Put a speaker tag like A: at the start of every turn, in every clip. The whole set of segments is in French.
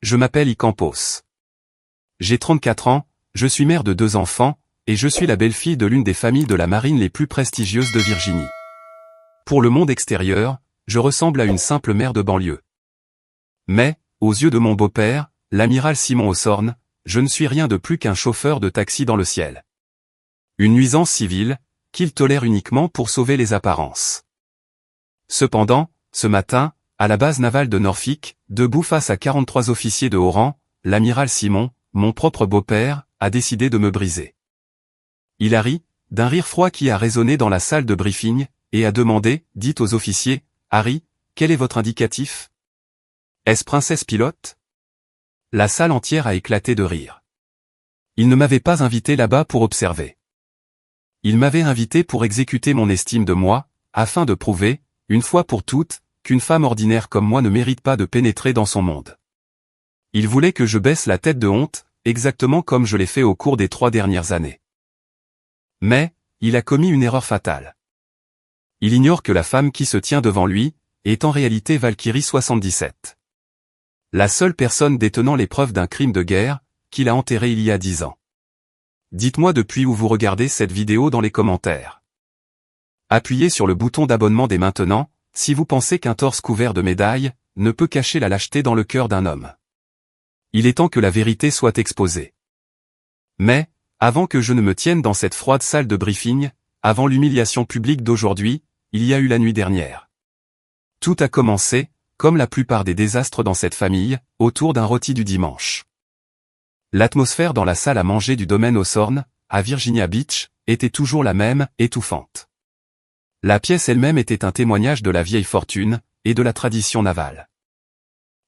A: je m'appelle Campos. J'ai 34 ans, je suis mère de 2 enfants, et je suis la belle-fille de l'une des familles de la marine les plus prestigieuses de Virginie. Pour le monde extérieur, je ressemble à une simple mère de banlieue. Mais, aux yeux de mon beau-père, l'amiral Simon Osorn, je ne suis rien de plus qu'un chauffeur de taxi dans le ciel. Une nuisance civile, qu'il tolère uniquement pour sauver les apparences. Cependant, ce matin, à la base navale de Norfolk, debout face à 43 officiers de haut rang, l'amiral Simon, mon propre beau-père, a décidé de me briser. Il a ri, d'un rire froid qui a résonné dans la salle de briefing, et a demandé, dit aux officiers, « Harry, quel est votre indicatif? Est-ce princesse pilote ?» La salle entière a éclaté de rire. Il ne m'avait pas invité là-bas pour observer. Il m'avait invité pour exécuter mon estime de moi, afin de prouver, une fois pour toutes, qu'une femme ordinaire comme moi ne mérite pas de pénétrer dans son monde. Il voulait que je baisse la tête de honte, exactement comme je l'ai fait au cours des 3 dernières années. Mais, il a commis une erreur fatale. Il ignore que la femme qui se tient devant lui, est en réalité Valkyrie 77. La seule personne détenant les preuves d'un crime de guerre, qu'il a enterré il y a 10 ans. Dites-moi depuis où vous regardez cette vidéo dans les commentaires. Appuyez sur le bouton d'abonnement dès maintenant, si vous pensez qu'un torse couvert de médailles, ne peut cacher la lâcheté dans le cœur d'un homme. Il est temps que la vérité soit exposée. Mais, avant que je ne me tienne dans cette froide salle de briefing, avant l'humiliation publique d'aujourd'hui, il y a eu la nuit dernière. Tout a commencé, comme la plupart des désastres dans cette famille, autour d'un rôti du dimanche. L'atmosphère dans la salle à manger du domaine Osorn, à Virginia Beach, était toujours la même, étouffante. La pièce elle-même était un témoignage de la vieille fortune, et de la tradition navale.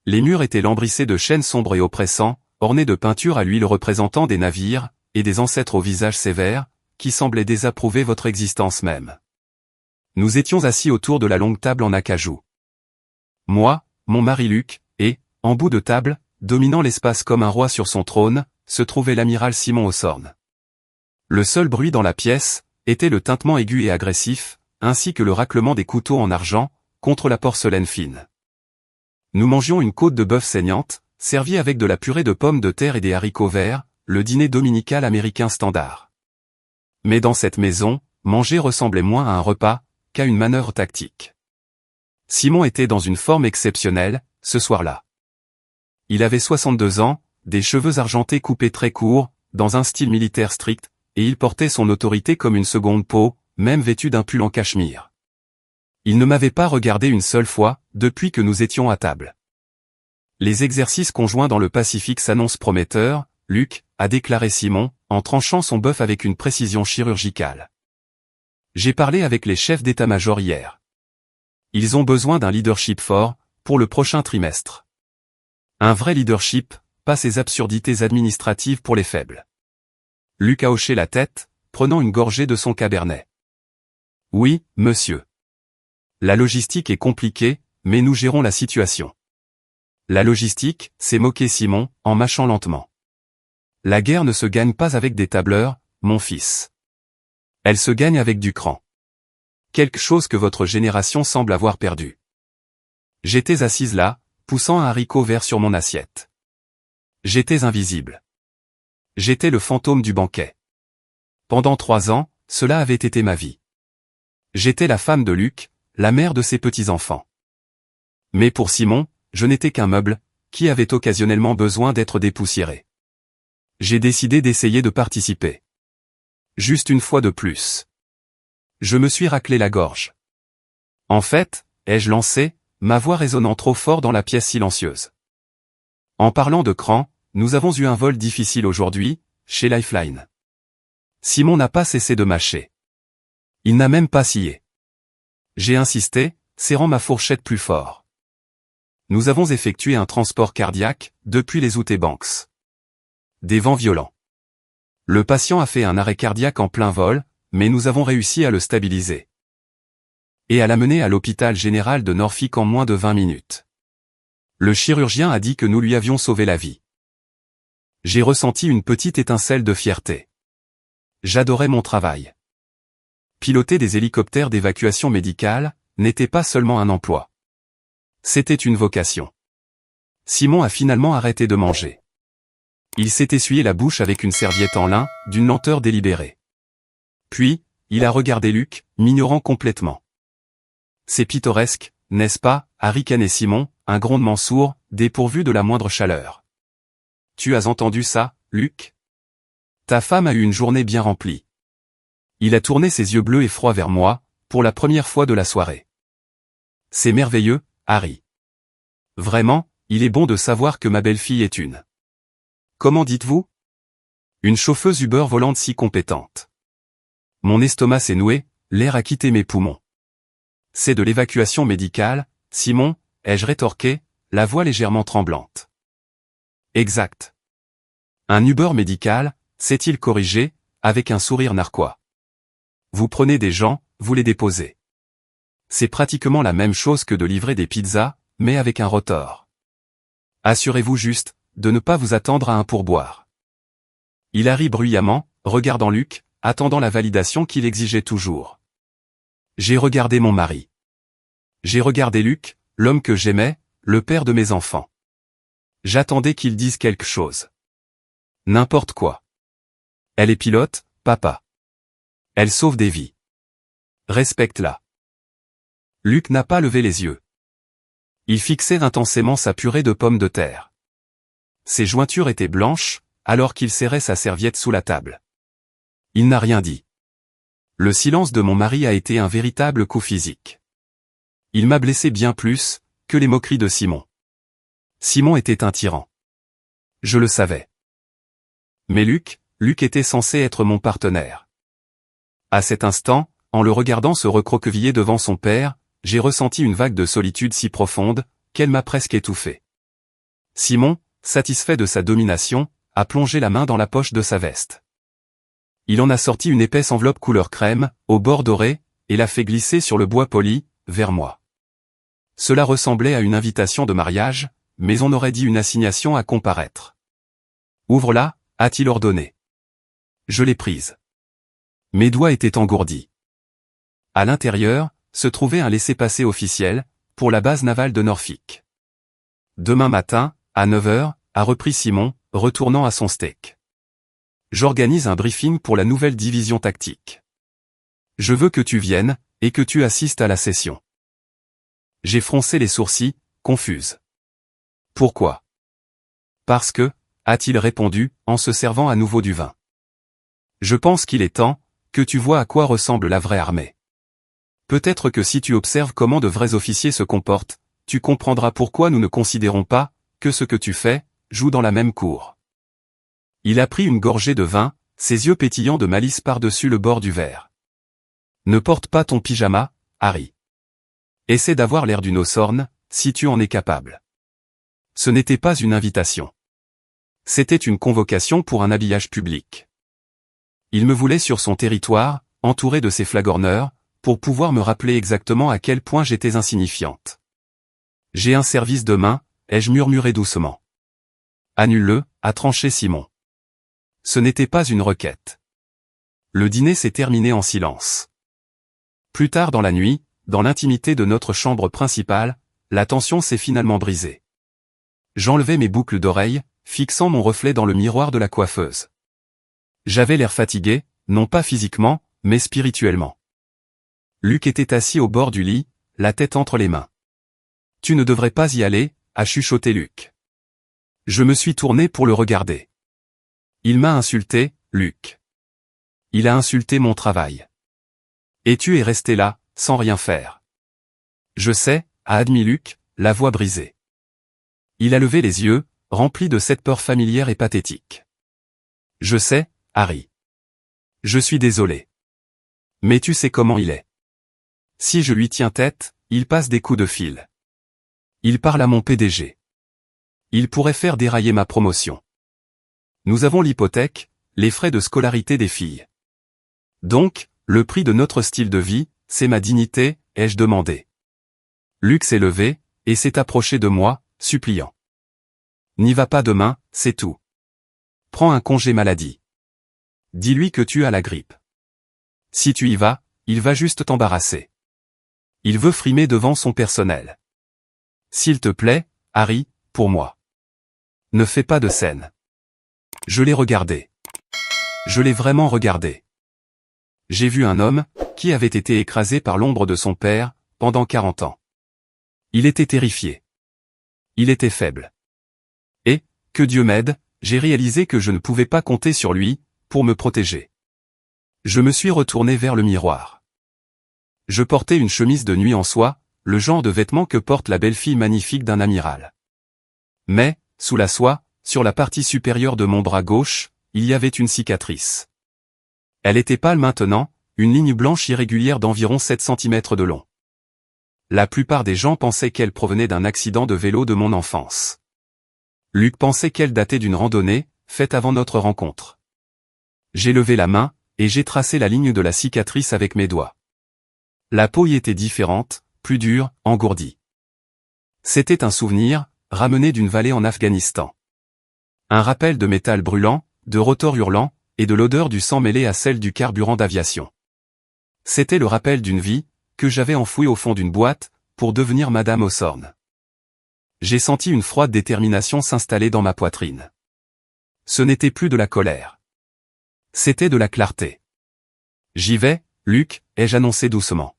A: Les murs étaient lambrissés de chênes sombres et oppressants, ornés de peintures à l'huile représentant des navires, et des ancêtres au visage sévère, qui semblaient désapprouver votre existence même. Nous étions assis autour de la longue table en acajou. Moi, mon mari Luc, et, en bout de table, dominant l'espace comme un roi sur son trône, se trouvait l'amiral Simon Osorn. Le seul bruit dans la pièce, était le tintement aigu et agressif, ainsi que le raclement des couteaux en argent, contre la porcelaine fine. Nous mangions une côte de bœuf saignante, servie avec de la purée de pommes de terre et des haricots verts, le dîner dominical américain standard. Mais dans cette maison, manger ressemblait moins à un repas, qu'à une manœuvre tactique. Simon était dans une forme exceptionnelle, ce soir-là. Il avait 62 ans, des cheveux argentés coupés très courts, dans un style militaire strict, et il portait son autorité comme une seconde peau, même vêtu d'un pull en cachemire. Il ne m'avait pas regardé une seule fois, depuis que nous étions à table. Les exercices conjoints dans le Pacifique s'annoncent prometteurs, Luc, a déclaré Simon, en tranchant son bœuf avec une précision chirurgicale. J'ai parlé avec les chefs d'état-major hier. Ils ont besoin d'un leadership fort, pour le prochain trimestre. Un vrai leadership, pas ces absurdités administratives pour les faibles. Luc a hoché la tête, prenant une gorgée de son cabernet. Oui, monsieur. La logistique est compliquée, mais nous gérons la situation. La logistique, s'est moqué Simon, en mâchant lentement. La guerre ne se gagne pas avec des tableurs, mon fils. Elle se gagne avec du cran. Quelque chose que votre génération semble avoir perdu. J'étais assise là, poussant un haricot vert sur mon assiette. J'étais invisible. J'étais le fantôme du banquet. Pendant 3 ans, cela avait été ma vie. J'étais la femme de Luc, la mère de ses petits-enfants. Mais pour Simon, je n'étais qu'un meuble, qui avait occasionnellement besoin d'être dépoussiéré. J'ai décidé d'essayer de participer. Juste une fois de plus. Je me suis raclé la gorge. En fait, ai-je lancé, ma voix résonnant trop fort dans la pièce silencieuse. En parlant de cran, nous avons eu un vol difficile aujourd'hui, chez Lifeline. Simon n'a pas cessé de mâcher. Il n'a même pas scié. J'ai insisté, serrant ma fourchette plus fort. Nous avons effectué un transport cardiaque, depuis les Outer Banks. Des vents violents. Le patient a fait un arrêt cardiaque en plein vol, mais nous avons réussi à le stabiliser. Et à l'amener à l'hôpital général de Norfolk en moins de 20 minutes. Le chirurgien a dit que nous lui avions sauvé la vie. J'ai ressenti une petite étincelle de fierté. J'adorais mon travail. Piloter des hélicoptères d'évacuation médicale, n'était pas seulement un emploi. C'était une vocation. Simon a finalement arrêté de manger. Il s'est essuyé la bouche avec une serviette en lin, d'une lenteur délibérée. Puis, il a regardé Luc, m'ignorant complètement. C'est pittoresque, n'est-ce pas, a ricané Simon, un grondement sourd, dépourvu de la moindre chaleur. Tu as entendu ça, Luc? Ta femme a eu une journée bien remplie. Il a tourné ses yeux bleus et froids vers moi, pour la première fois de la soirée. C'est merveilleux, Harry. Vraiment, il est bon de savoir que ma belle-fille est une. Comment dites-vous? Une chauffeuse Uber volante si compétente. Mon estomac s'est noué, l'air a quitté mes poumons. C'est de l'évacuation médicale, Simon, ai-je rétorqué, la voix légèrement tremblante. Exact. Un Uber médical, s'est-il corrigé, avec un sourire narquois. Vous prenez des gens, vous les déposez. C'est pratiquement la même chose que de livrer des pizzas, mais avec un rotor. Assurez-vous juste, de ne pas vous attendre à un pourboire. Il a ri bruyamment, regardant Luc, attendant la validation qu'il exigeait toujours. J'ai regardé mon mari. J'ai regardé Luc, l'homme que j'aimais, le père de mes enfants. J'attendais qu'il dise quelque chose. N'importe quoi. Elle est pilote, papa. Elle sauve des vies. Respecte-la. Luc n'a pas levé les yeux. Il fixait intensément sa purée de pommes de terre. Ses jointures étaient blanches, alors qu'il serrait sa serviette sous la table. Il n'a rien dit. Le silence de mon mari a été un véritable coup physique. Il m'a blessé bien plus, que les moqueries de Simon. Simon était un tyran. Je le savais. Mais Luc était censé être mon partenaire. À cet instant, en le regardant se recroqueviller devant son père, j'ai ressenti une vague de solitude si profonde, qu'elle m'a presque étouffé. Simon, satisfait de sa domination, a plongé la main dans la poche de sa veste. Il en a sorti une épaisse enveloppe couleur crème, au bord doré, et l'a fait glisser sur le bois poli, vers moi. Cela ressemblait à une invitation de mariage, mais on aurait dit une assignation à comparaître. Ouvre-la, a-t-il ordonné. Je l'ai prise. Mes doigts étaient engourdis. À l'intérieur, se trouvait un laissez-passer officiel, pour la base navale de Norfolk. Demain matin, à 9 h, a repris Simon, retournant à son steak. J'organise un briefing pour la nouvelle division tactique. Je veux que tu viennes, et que tu assistes à la session. J'ai froncé les sourcils, confuse. Pourquoi? Parce que, a-t-il répondu, en se servant à nouveau du vin. Je pense qu'il est temps, que tu vois à quoi ressemble la vraie armée. Peut-être que si tu observes comment de vrais officiers se comportent, tu comprendras pourquoi nous ne considérons pas, que ce que tu fais, joue dans la même cour. Il a pris une gorgée de vin, ses yeux pétillants de malice par-dessus le bord du verre. Ne porte pas ton pyjama, Harry. Essaie d'avoir l'air d'une ossorne, si tu en es capable. Ce n'était pas une invitation. C'était une convocation pour un habillage public. Il me voulait sur son territoire, entouré de ses flagorneurs, pour pouvoir me rappeler exactement à quel point j'étais insignifiante. J'ai un service demain, ai-je murmuré doucement. Annule-le, a tranché Simon. Ce n'était pas une requête. Le dîner s'est terminé en silence. Plus tard dans la nuit, dans l'intimité de notre chambre principale, la tension s'est finalement brisée. J'enlevai mes boucles d'oreilles, fixant mon reflet dans le miroir de la coiffeuse. J'avais l'air fatigué, non pas physiquement, mais spirituellement. Luc était assis au bord du lit, la tête entre les mains. Tu ne devrais pas y aller, a chuchoté Luc. Je me suis tourné pour le regarder. Il m'a insulté, Luc. Il a insulté mon travail. Et tu es resté là, sans rien faire. Je sais, a admis Luc, la voix brisée. Il a levé les yeux, remplis de cette peur familière et pathétique. Je sais, Harry. Je suis désolé. Mais tu sais comment il est. Si je lui tiens tête, il passe des coups de fil. Il parle à mon PDG. Il pourrait faire dérailler ma promotion. Nous avons l'hypothèque, les frais de scolarité des filles. Donc, le prix de notre style de vie, c'est ma dignité, ai-je demandé. Luc s'est levé, et s'est approché de moi, suppliant. N'y va pas demain, c'est tout. Prends un congé maladie. Dis-lui que tu as la grippe. Si tu y vas, il va juste t'embarrasser. Il veut frimer devant son personnel. S'il te plaît, Harry, pour moi. ne fais pas de scène. Je l'ai regardé. Je l'ai vraiment regardé. J'ai vu un homme, qui avait été écrasé par l'ombre de son père, pendant 40 ans. Il était terrifié. Il était faible. Et, que Dieu m'aide, j'ai réalisé que je ne pouvais pas compter sur lui, pour me protéger. Je me suis retourné vers le miroir. Je portais une chemise de nuit en soie, le genre de vêtement que porte la belle-fille magnifique d'un amiral. Mais, sous la soie, sur la partie supérieure de mon bras gauche, il y avait une cicatrice. Elle était pâle maintenant, une ligne blanche irrégulière d'environ 7 cm de long. La plupart des gens pensaient qu'elle provenait d'un accident de vélo de mon enfance. Luc pensait qu'elle datait d'une randonnée, faite avant notre rencontre. J'ai levé la main, et j'ai tracé la ligne de la cicatrice avec mes doigts. La peau y était différente, plus dure, engourdie. C'était un souvenir, ramené d'une vallée en Afghanistan. Un rappel de métal brûlant, de rotors hurlants, et de l'odeur du sang mêlée à celle du carburant d'aviation. C'était le rappel d'une vie, que j'avais enfouie au fond d'une boîte, pour devenir Madame Hawthorne. J'ai senti une froide détermination s'installer dans ma poitrine. Ce n'était plus de la colère. C'était de la clarté. J'y vais, Luc, ai-je annoncé doucement.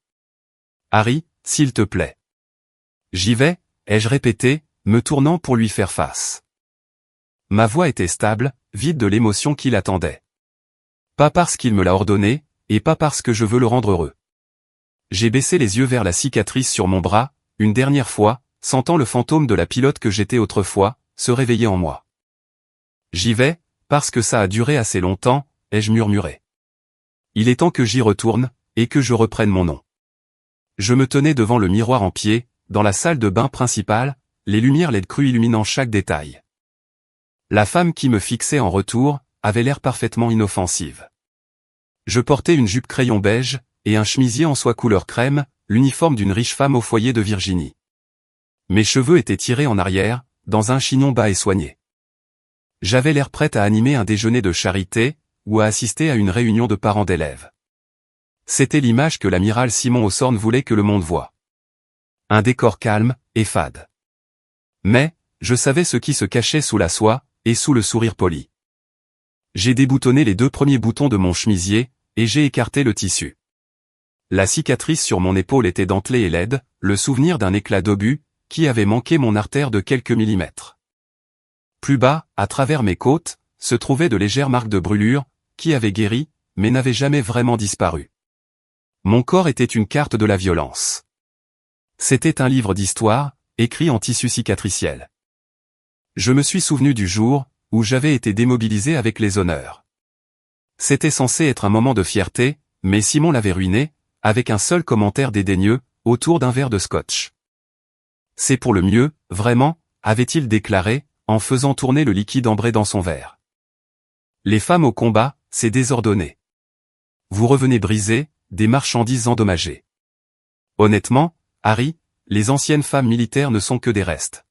A: Harry, s'il te plaît. J'y vais, ai-je répété, me tournant pour lui faire face. Ma voix était stable, vide de l'émotion qui l'attendait. Pas parce qu'il me l'a ordonné, et pas parce que je veux le rendre heureux. J'ai baissé les yeux vers la cicatrice sur mon bras, une dernière fois, sentant le fantôme de la pilote que j'étais autrefois, se réveiller en moi. J'y vais, parce que ça a duré assez longtemps, ai-je murmuré. Il est temps que j'y retourne, et que je reprenne mon nom. Je me tenais devant le miroir en pied, dans la salle de bain principale, les lumières LED crues illuminant chaque détail. La femme qui me fixait en retour, avait l'air parfaitement inoffensive. Je portais une jupe crayon beige, et un chemisier en soie couleur crème, l'uniforme d'une riche femme au foyer de Virginie. Mes cheveux étaient tirés en arrière, dans un chignon bas et soigné. J'avais l'air prête à animer un déjeuner de charité, ou à assister à une réunion de parents d'élèves. C'était l'image que l'amiral Simon Hawthorne voulait que le monde voie. Un décor calme, et fade. Mais, je savais ce qui se cachait sous la soie, et sous le sourire poli. J'ai déboutonné les 2 premiers boutons de mon chemisier, et j'ai écarté le tissu. La cicatrice sur mon épaule était dentelée et laide, le souvenir d'un éclat d'obus, qui avait manqué mon artère de quelques millimètres. Plus bas, à travers mes côtes, se trouvaient de légères marques de brûlure, qui avaient guéri, mais n'avaient jamais vraiment disparu. Mon corps était une carte de la violence. C'était un livre d'histoire, écrit en tissu cicatriciel. Je me suis souvenu du jour, où j'avais été démobilisé avec les honneurs. C'était censé être un moment de fierté, mais Simon l'avait ruiné, avec un seul commentaire dédaigneux, autour d'un verre de scotch. C'est pour le mieux, vraiment, avait-il déclaré, en faisant tourner le liquide ambré dans son verre. Les femmes au combat, c'est désordonné. Vous revenez brisés, des marchandises endommagées. Honnêtement, Harry, les anciennes femmes militaires ne sont que des restes.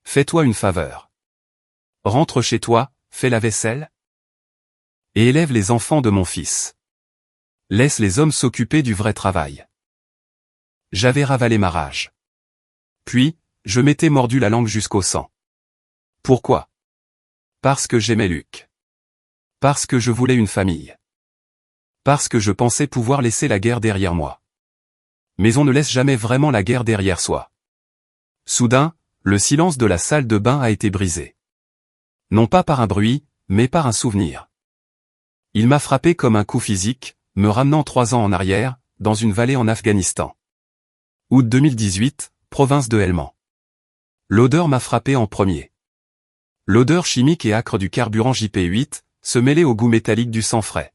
A: Fais-toi une faveur. Rentre chez toi, fais la vaisselle. Et élève les enfants de mon fils. Laisse les hommes s'occuper du vrai travail. J'avais ravalé ma rage. Puis, je m'étais mordu la langue jusqu'au sang. Pourquoi? Parce que j'aimais Luc. Parce que je voulais une famille. Parce que je pensais pouvoir laisser la guerre derrière moi. Mais on ne laisse jamais vraiment la guerre derrière soi. Soudain, le silence de la salle de bain a été brisé. Non pas par un bruit, mais par un souvenir. Il m'a frappé comme un coup physique, me ramenant 3 ans en arrière, dans une vallée en Afghanistan. Août 2018, province de Helmand. L'odeur m'a frappé en premier. L'odeur chimique et âcre du carburant JP8, se mêlait au goût métallique du sang frais.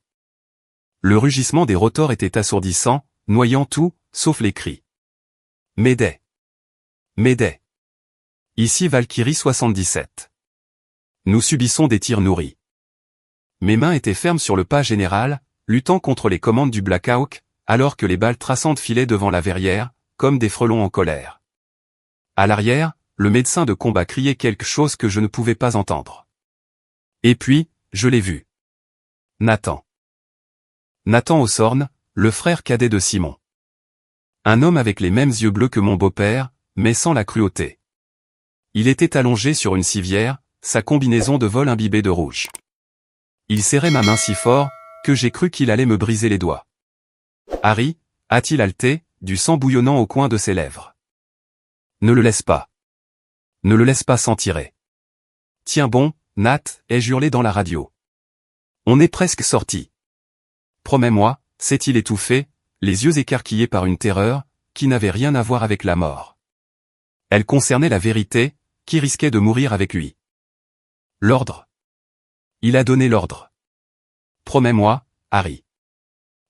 A: Le rugissement des rotors était assourdissant, noyant tout, sauf les cris. M'aidez. M'aidez. Ici Valkyrie 77. Nous subissons des tirs nourris. Mes mains étaient fermes sur le pas général, luttant contre les commandes du Black Hawk, alors que les balles traçantes filaient devant la verrière, comme des frelons en colère. À l'arrière, le médecin de combat criait quelque chose que je ne pouvais pas entendre. Et puis, je l'ai vu. Nathan. Nathan Hawthorne, le frère cadet de Simon. Un homme avec les mêmes yeux bleus que mon beau-père, mais sans la cruauté. Il était allongé sur une civière, sa combinaison de vol imbibée de rouge. Il serrait ma main si fort, que j'ai cru qu'il allait me briser les doigts. « Harry » a-t-il haleté, du sang bouillonnant au coin de ses lèvres. « Ne le laisse pas. Ne le laisse pas s'en tirer. »« Tiens bon, Nat » ai-je hurlé dans la radio. « On est presque sorti. Promets-moi » s'est-il étouffé, les yeux écarquillés par une terreur, qui n'avait rien à voir avec la mort. Elle concernait la vérité, qui risquait de mourir avec lui. L'ordre. Il a donné l'ordre. Promets-moi, Harry.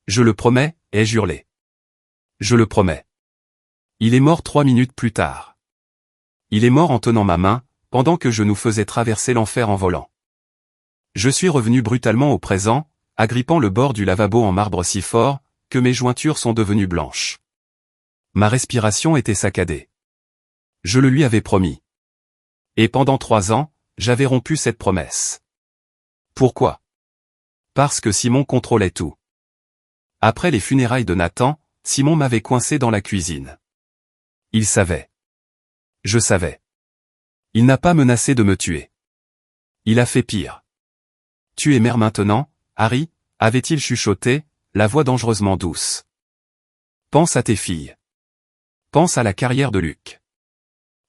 A: Je le promets, ai-je hurlé. Je le promets. Il est mort 3 minutes plus tard. Il est mort en tenant ma main, pendant que je nous faisais traverser l'enfer en volant. Je suis revenu brutalement au présent, agrippant le bord du lavabo en marbre si fort, que mes jointures sont devenues blanches. Ma respiration était saccadée. Je le lui avais promis. Et pendant 3 ans, j'avais rompu cette promesse. Pourquoi? Parce que Simon contrôlait tout. Après les funérailles de Nathan, Simon m'avait coincé dans la cuisine. Il savait. Je savais. Il n'a pas menacé de me tuer. Il a fait pire. Tu es mère maintenant, Harry, avait-il chuchoté, la voix dangereusement douce. Pense à tes filles. Pense à la carrière de Luc.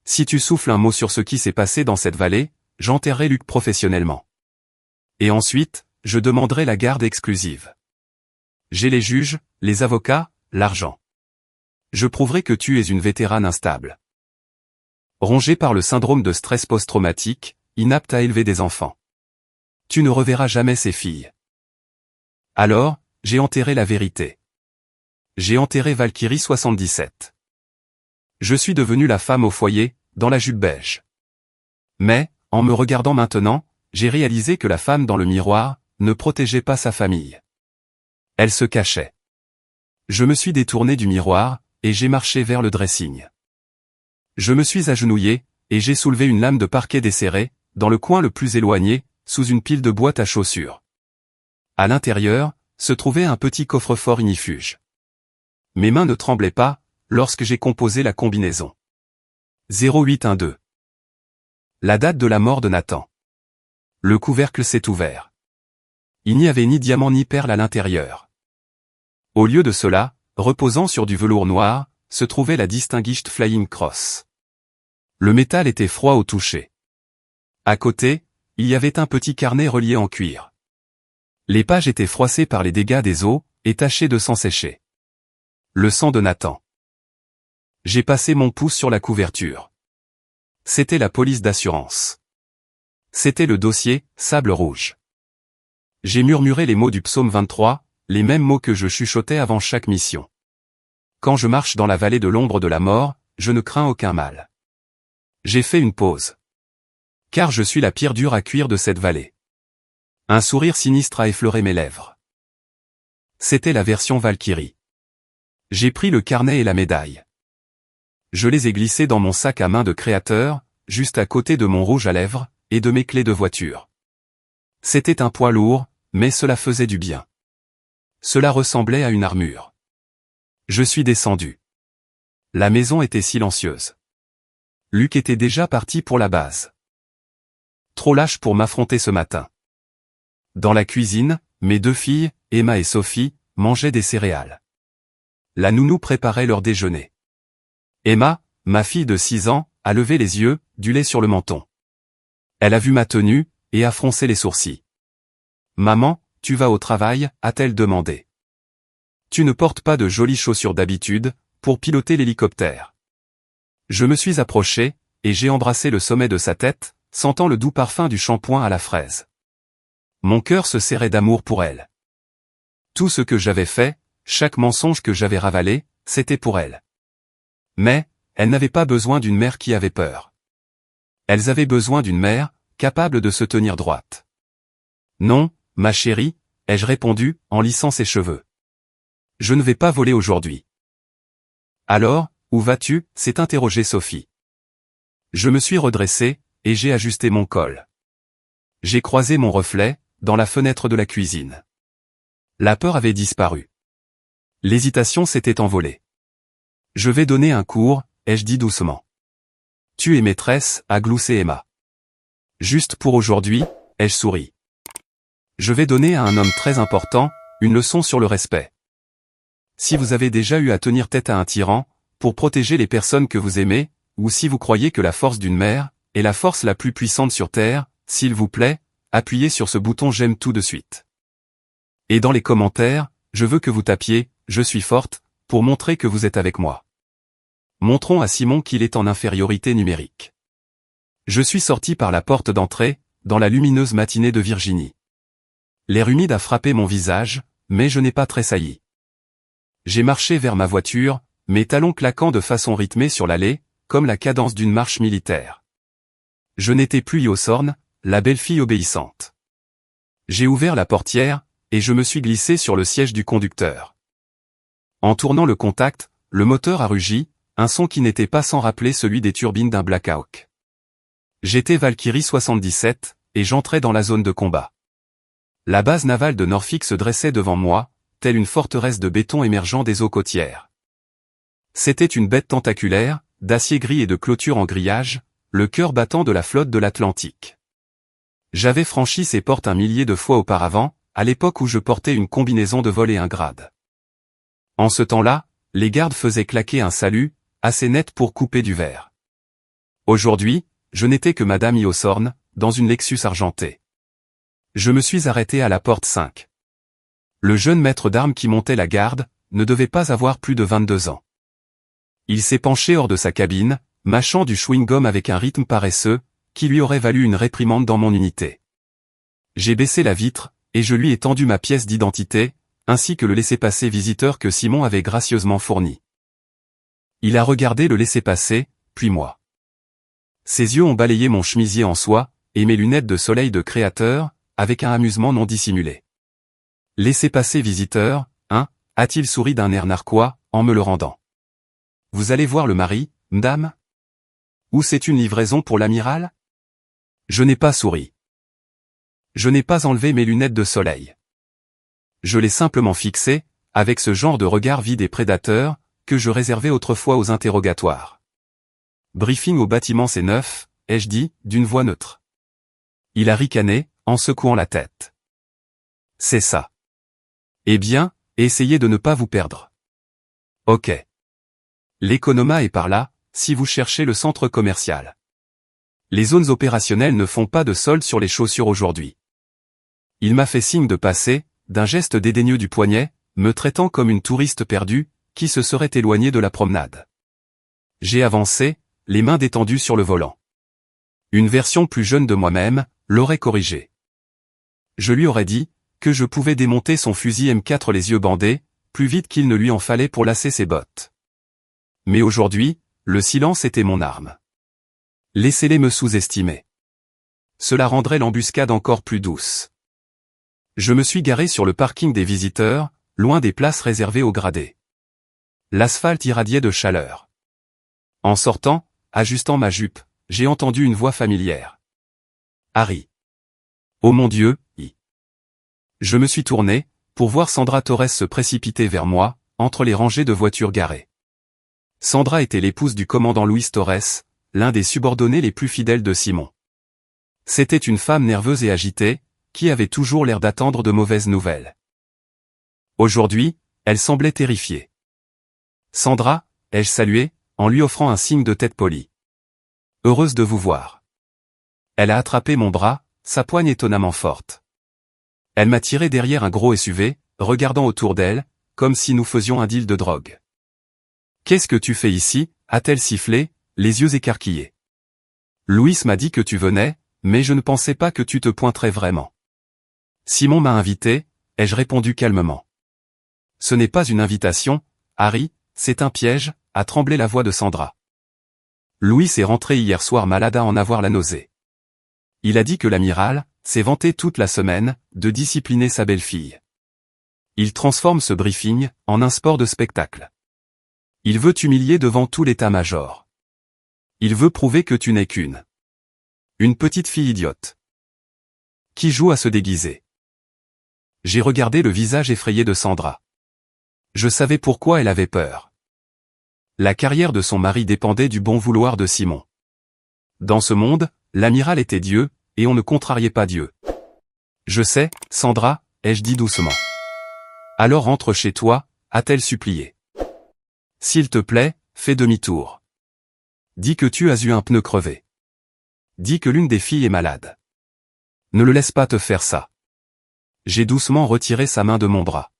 A: Si tu souffles un mot sur ce qui s'est passé dans cette vallée, j'enterrerai Luc professionnellement. Et ensuite, je demanderai la garde exclusive. J'ai les juges, les avocats, l'argent. Je prouverai que tu es une vétérane instable. Rongée par le syndrome de stress post-traumatique, inapte à élever des enfants. Tu ne reverras jamais ces filles. Alors, j'ai enterré la vérité. J'ai enterré Valkyrie 77. Je suis devenue la femme au foyer, dans la jupe beige. Mais, en me regardant maintenant, j'ai réalisé que la femme dans le miroir ne protégeait pas sa famille. Elle se cachait. Je me suis détourné du miroir, et j'ai marché vers le dressing. Je me suis agenouillé, et j'ai soulevé une lame de parquet desserrée, dans le coin le plus éloigné, sous une pile de boîtes à chaussures. À l'intérieur, se trouvait un petit coffre-fort ignifuge. Mes mains ne tremblaient pas, lorsque j'ai composé la combinaison. 0812. La date de la mort de Nathan. Le couvercle s'est ouvert. Il n'y avait ni diamant ni perle à l'intérieur. Au lieu de cela, reposant sur du velours noir, se trouvait la Distinguished Flying Cross. Le métal était froid au toucher. À côté, il y avait un petit carnet relié en cuir. Les pages étaient froissées par les dégâts des eaux, et tachées de sang séché. Le sang de Nathan. J'ai passé mon pouce sur la couverture. C'était la police d'assurance. C'était le dossier, sable rouge. J'ai murmuré les mots du psaume 23, les mêmes mots que je chuchotais avant chaque mission. Quand je marche dans la vallée de l'ombre de la mort, je ne crains aucun mal. J'ai fait une pause. Car je suis la pierre dure à cuire de cette vallée. Un sourire sinistre a effleuré mes lèvres. C'était la version Valkyrie. J'ai pris le carnet et la médaille. Je les ai glissés dans mon sac à main de créateur, juste à côté de mon rouge à lèvres, et de mes clés de voiture. C'était un poids lourd, mais cela faisait du bien. Cela ressemblait à une armure. Je suis descendu. La maison était silencieuse. Luc était déjà parti pour la base. Trop lâche pour m'affronter ce matin. Dans la cuisine, mes 2 filles, Emma et Sophie, mangeaient des céréales. La nounou préparait leur déjeuner. Emma, ma fille de 6 ans, a levé les yeux, du lait sur le menton. Elle a vu ma tenue, et a froncé les sourcils. « Maman, tu vas au travail ?» a-t-elle demandé. « Tu ne portes pas de jolies chaussures d'habitude, pour piloter l'hélicoptère. » Je me suis approché, et j'ai embrassé le sommet de sa tête, sentant le doux parfum du shampoing à la fraise. Mon cœur se serrait d'amour pour elle. Tout ce que j'avais fait, chaque mensonge que j'avais ravalé, c'était pour elle. Mais, elles n'avaient pas besoin d'une mère qui avait peur. Elles avaient besoin d'une mère, capable de se tenir droite. Non, ma chérie, ai-je répondu, en lissant ses cheveux. Je ne vais pas voler aujourd'hui. Alors, où vas-tu, s'est interrogée Sophie. Je me suis redressé, et j'ai ajusté mon col. J'ai croisé mon reflet, dans la fenêtre de la cuisine. La peur avait disparu. L'hésitation s'était envolée. Je vais donner un cours, ai-je dit doucement. Tu es maîtresse, a gloussé Emma. Juste pour aujourd'hui, ai-je souri. Je vais donner à un homme très important, une leçon sur le respect. Si vous avez déjà eu à tenir tête à un tyran, pour protéger les personnes que vous aimez, ou si vous croyez que la force d'une mère est la force la plus puissante sur Terre, s'il vous plaît, appuyez sur ce bouton j'aime tout de suite. Et dans les commentaires, je veux que vous tapiez « Je suis forte » pour montrer que vous êtes avec moi. Montrons à Simon qu'il est en infériorité numérique. Je suis sorti par la porte d'entrée, dans la lumineuse matinée de Virginie. L'air humide a frappé mon visage, mais je n'ai pas tressailli. J'ai marché vers ma voiture, mes talons claquant de façon rythmée sur l'allée, comme la cadence d'une marche militaire. Je n'étais plus Iosorne, la belle-fille obéissante. J'ai ouvert la portière, et je me suis glissé sur le siège du conducteur. En tournant le contact, le moteur a rugi, un son qui n'était pas sans rappeler celui des turbines d'un Black Hawk. J'étais Valkyrie 77, et j'entrais dans la zone de combat. La base navale de Norfolk se dressait devant moi, telle une forteresse de béton émergeant des eaux côtières. C'était une bête tentaculaire, d'acier gris et de clôture en grillage, le cœur battant de la flotte de l'Atlantique. J'avais franchi ses portes un millier de fois auparavant, à l'époque où je portais une combinaison de vol et un grade. En ce temps-là, les gardes faisaient claquer un salut, assez net pour couper du verre. Aujourd'hui, je n'étais que Madame Iosorne, dans une Lexus argentée. Je me suis arrêté à la porte 5. Le jeune maître d'armes qui montait la garde, ne devait pas avoir plus de 22 ans. Il s'est penché hors de sa cabine, mâchant du chewing-gum avec un rythme paresseux, qui lui aurait valu une réprimande dans mon unité. J'ai baissé la vitre, et je lui ai tendu ma pièce d'identité, ainsi que le laissez-passer visiteur que Simon avait gracieusement fourni. Il a regardé le laissez-passer, puis moi. Ses yeux ont balayé mon chemisier en soie, et mes lunettes de soleil de créateur, avec un amusement non dissimulé. Laissez-passer visiteur, hein, a-t-il souri d'un air narquois, en me le rendant. Vous allez voir le mari, madame? Ou c'est une livraison pour l'amiral? Je n'ai pas souri. Je n'ai pas enlevé mes lunettes de soleil. Je l'ai simplement fixé, avec ce genre de regard vide et prédateur, que je réservais autrefois aux interrogatoires. Briefing au bâtiment C9, ai-je dit, d'une voix neutre. Il a ricané, en secouant la tête. C'est ça. Eh bien, essayez de ne pas vous perdre. Ok. L'Economa est par là, si vous cherchez le centre commercial. Les zones opérationnelles ne font pas de solde sur les chaussures aujourd'hui. Il m'a fait signe de passer, d'un geste dédaigneux du poignet, me traitant comme une touriste perdue, qui se serait éloignée de la promenade. J'ai avancé, les mains détendues sur le volant. Une version plus jeune de moi-même, l'aurait corrigé. Je lui aurais dit, que je pouvais démonter son fusil M4 les yeux bandés, plus vite qu'il ne lui en fallait pour lasser ses bottes. Mais aujourd'hui, le silence était mon arme. Laissez-les me sous-estimer. Cela rendrait l'embuscade encore plus douce. Je me suis garé sur le parking des visiteurs, loin des places réservées aux gradés. L'asphalte irradiait de chaleur. En sortant, ajustant ma jupe, j'ai entendu une voix familière. Harry. Oh mon Dieu, Je me suis tourné, pour voir Sandra Torres se précipiter vers moi, entre les rangées de voitures garées. Sandra était l'épouse du commandant Luis Torres, l'un des subordonnés les plus fidèles de Simon. C'était une femme nerveuse et agitée, qui avait toujours l'air d'attendre de mauvaises nouvelles. Aujourd'hui, elle semblait terrifiée. Sandra, ai-je salué, en lui offrant un signe de tête poli. Heureuse de vous voir. Elle a attrapé mon bras, sa poigne étonnamment forte. Elle m'a tiré derrière un gros SUV, regardant autour d'elle, comme si nous faisions un deal de drogue. Qu'est-ce que tu fais ici, a-t-elle sifflé, les yeux écarquillés. Louis m'a dit que tu venais, mais je ne pensais pas que tu te pointerais vraiment. Simon m'a invité, ai-je répondu calmement. Ce n'est pas une invitation, Harry, c'est un piège, a tremblé la voix de Sandra. Louis est rentré hier soir malade à en avoir la nausée. Il a dit que l'amiral s'est vanté toute la semaine de discipliner sa belle-fille. Il transforme ce briefing en un sport de spectacle. Il veut t'humilier devant tout l'état-major. Il veut prouver que tu n'es une petite fille idiote qui joue à se déguiser. J'ai regardé le visage effrayé de Sandra. Je savais pourquoi elle avait peur. La carrière de son mari dépendait du bon vouloir de Simon. Dans ce monde, l'amiral était Dieu, et on ne contrariait pas Dieu. Je sais, Sandra, ai-je dit doucement. Alors rentre chez toi, a-t-elle supplié. S'il te plaît, fais demi-tour. Dis que tu as eu un pneu crevé. Dis que l'une des filles est malade. Ne le laisse pas te faire ça. J'ai doucement retiré sa main de mon bras.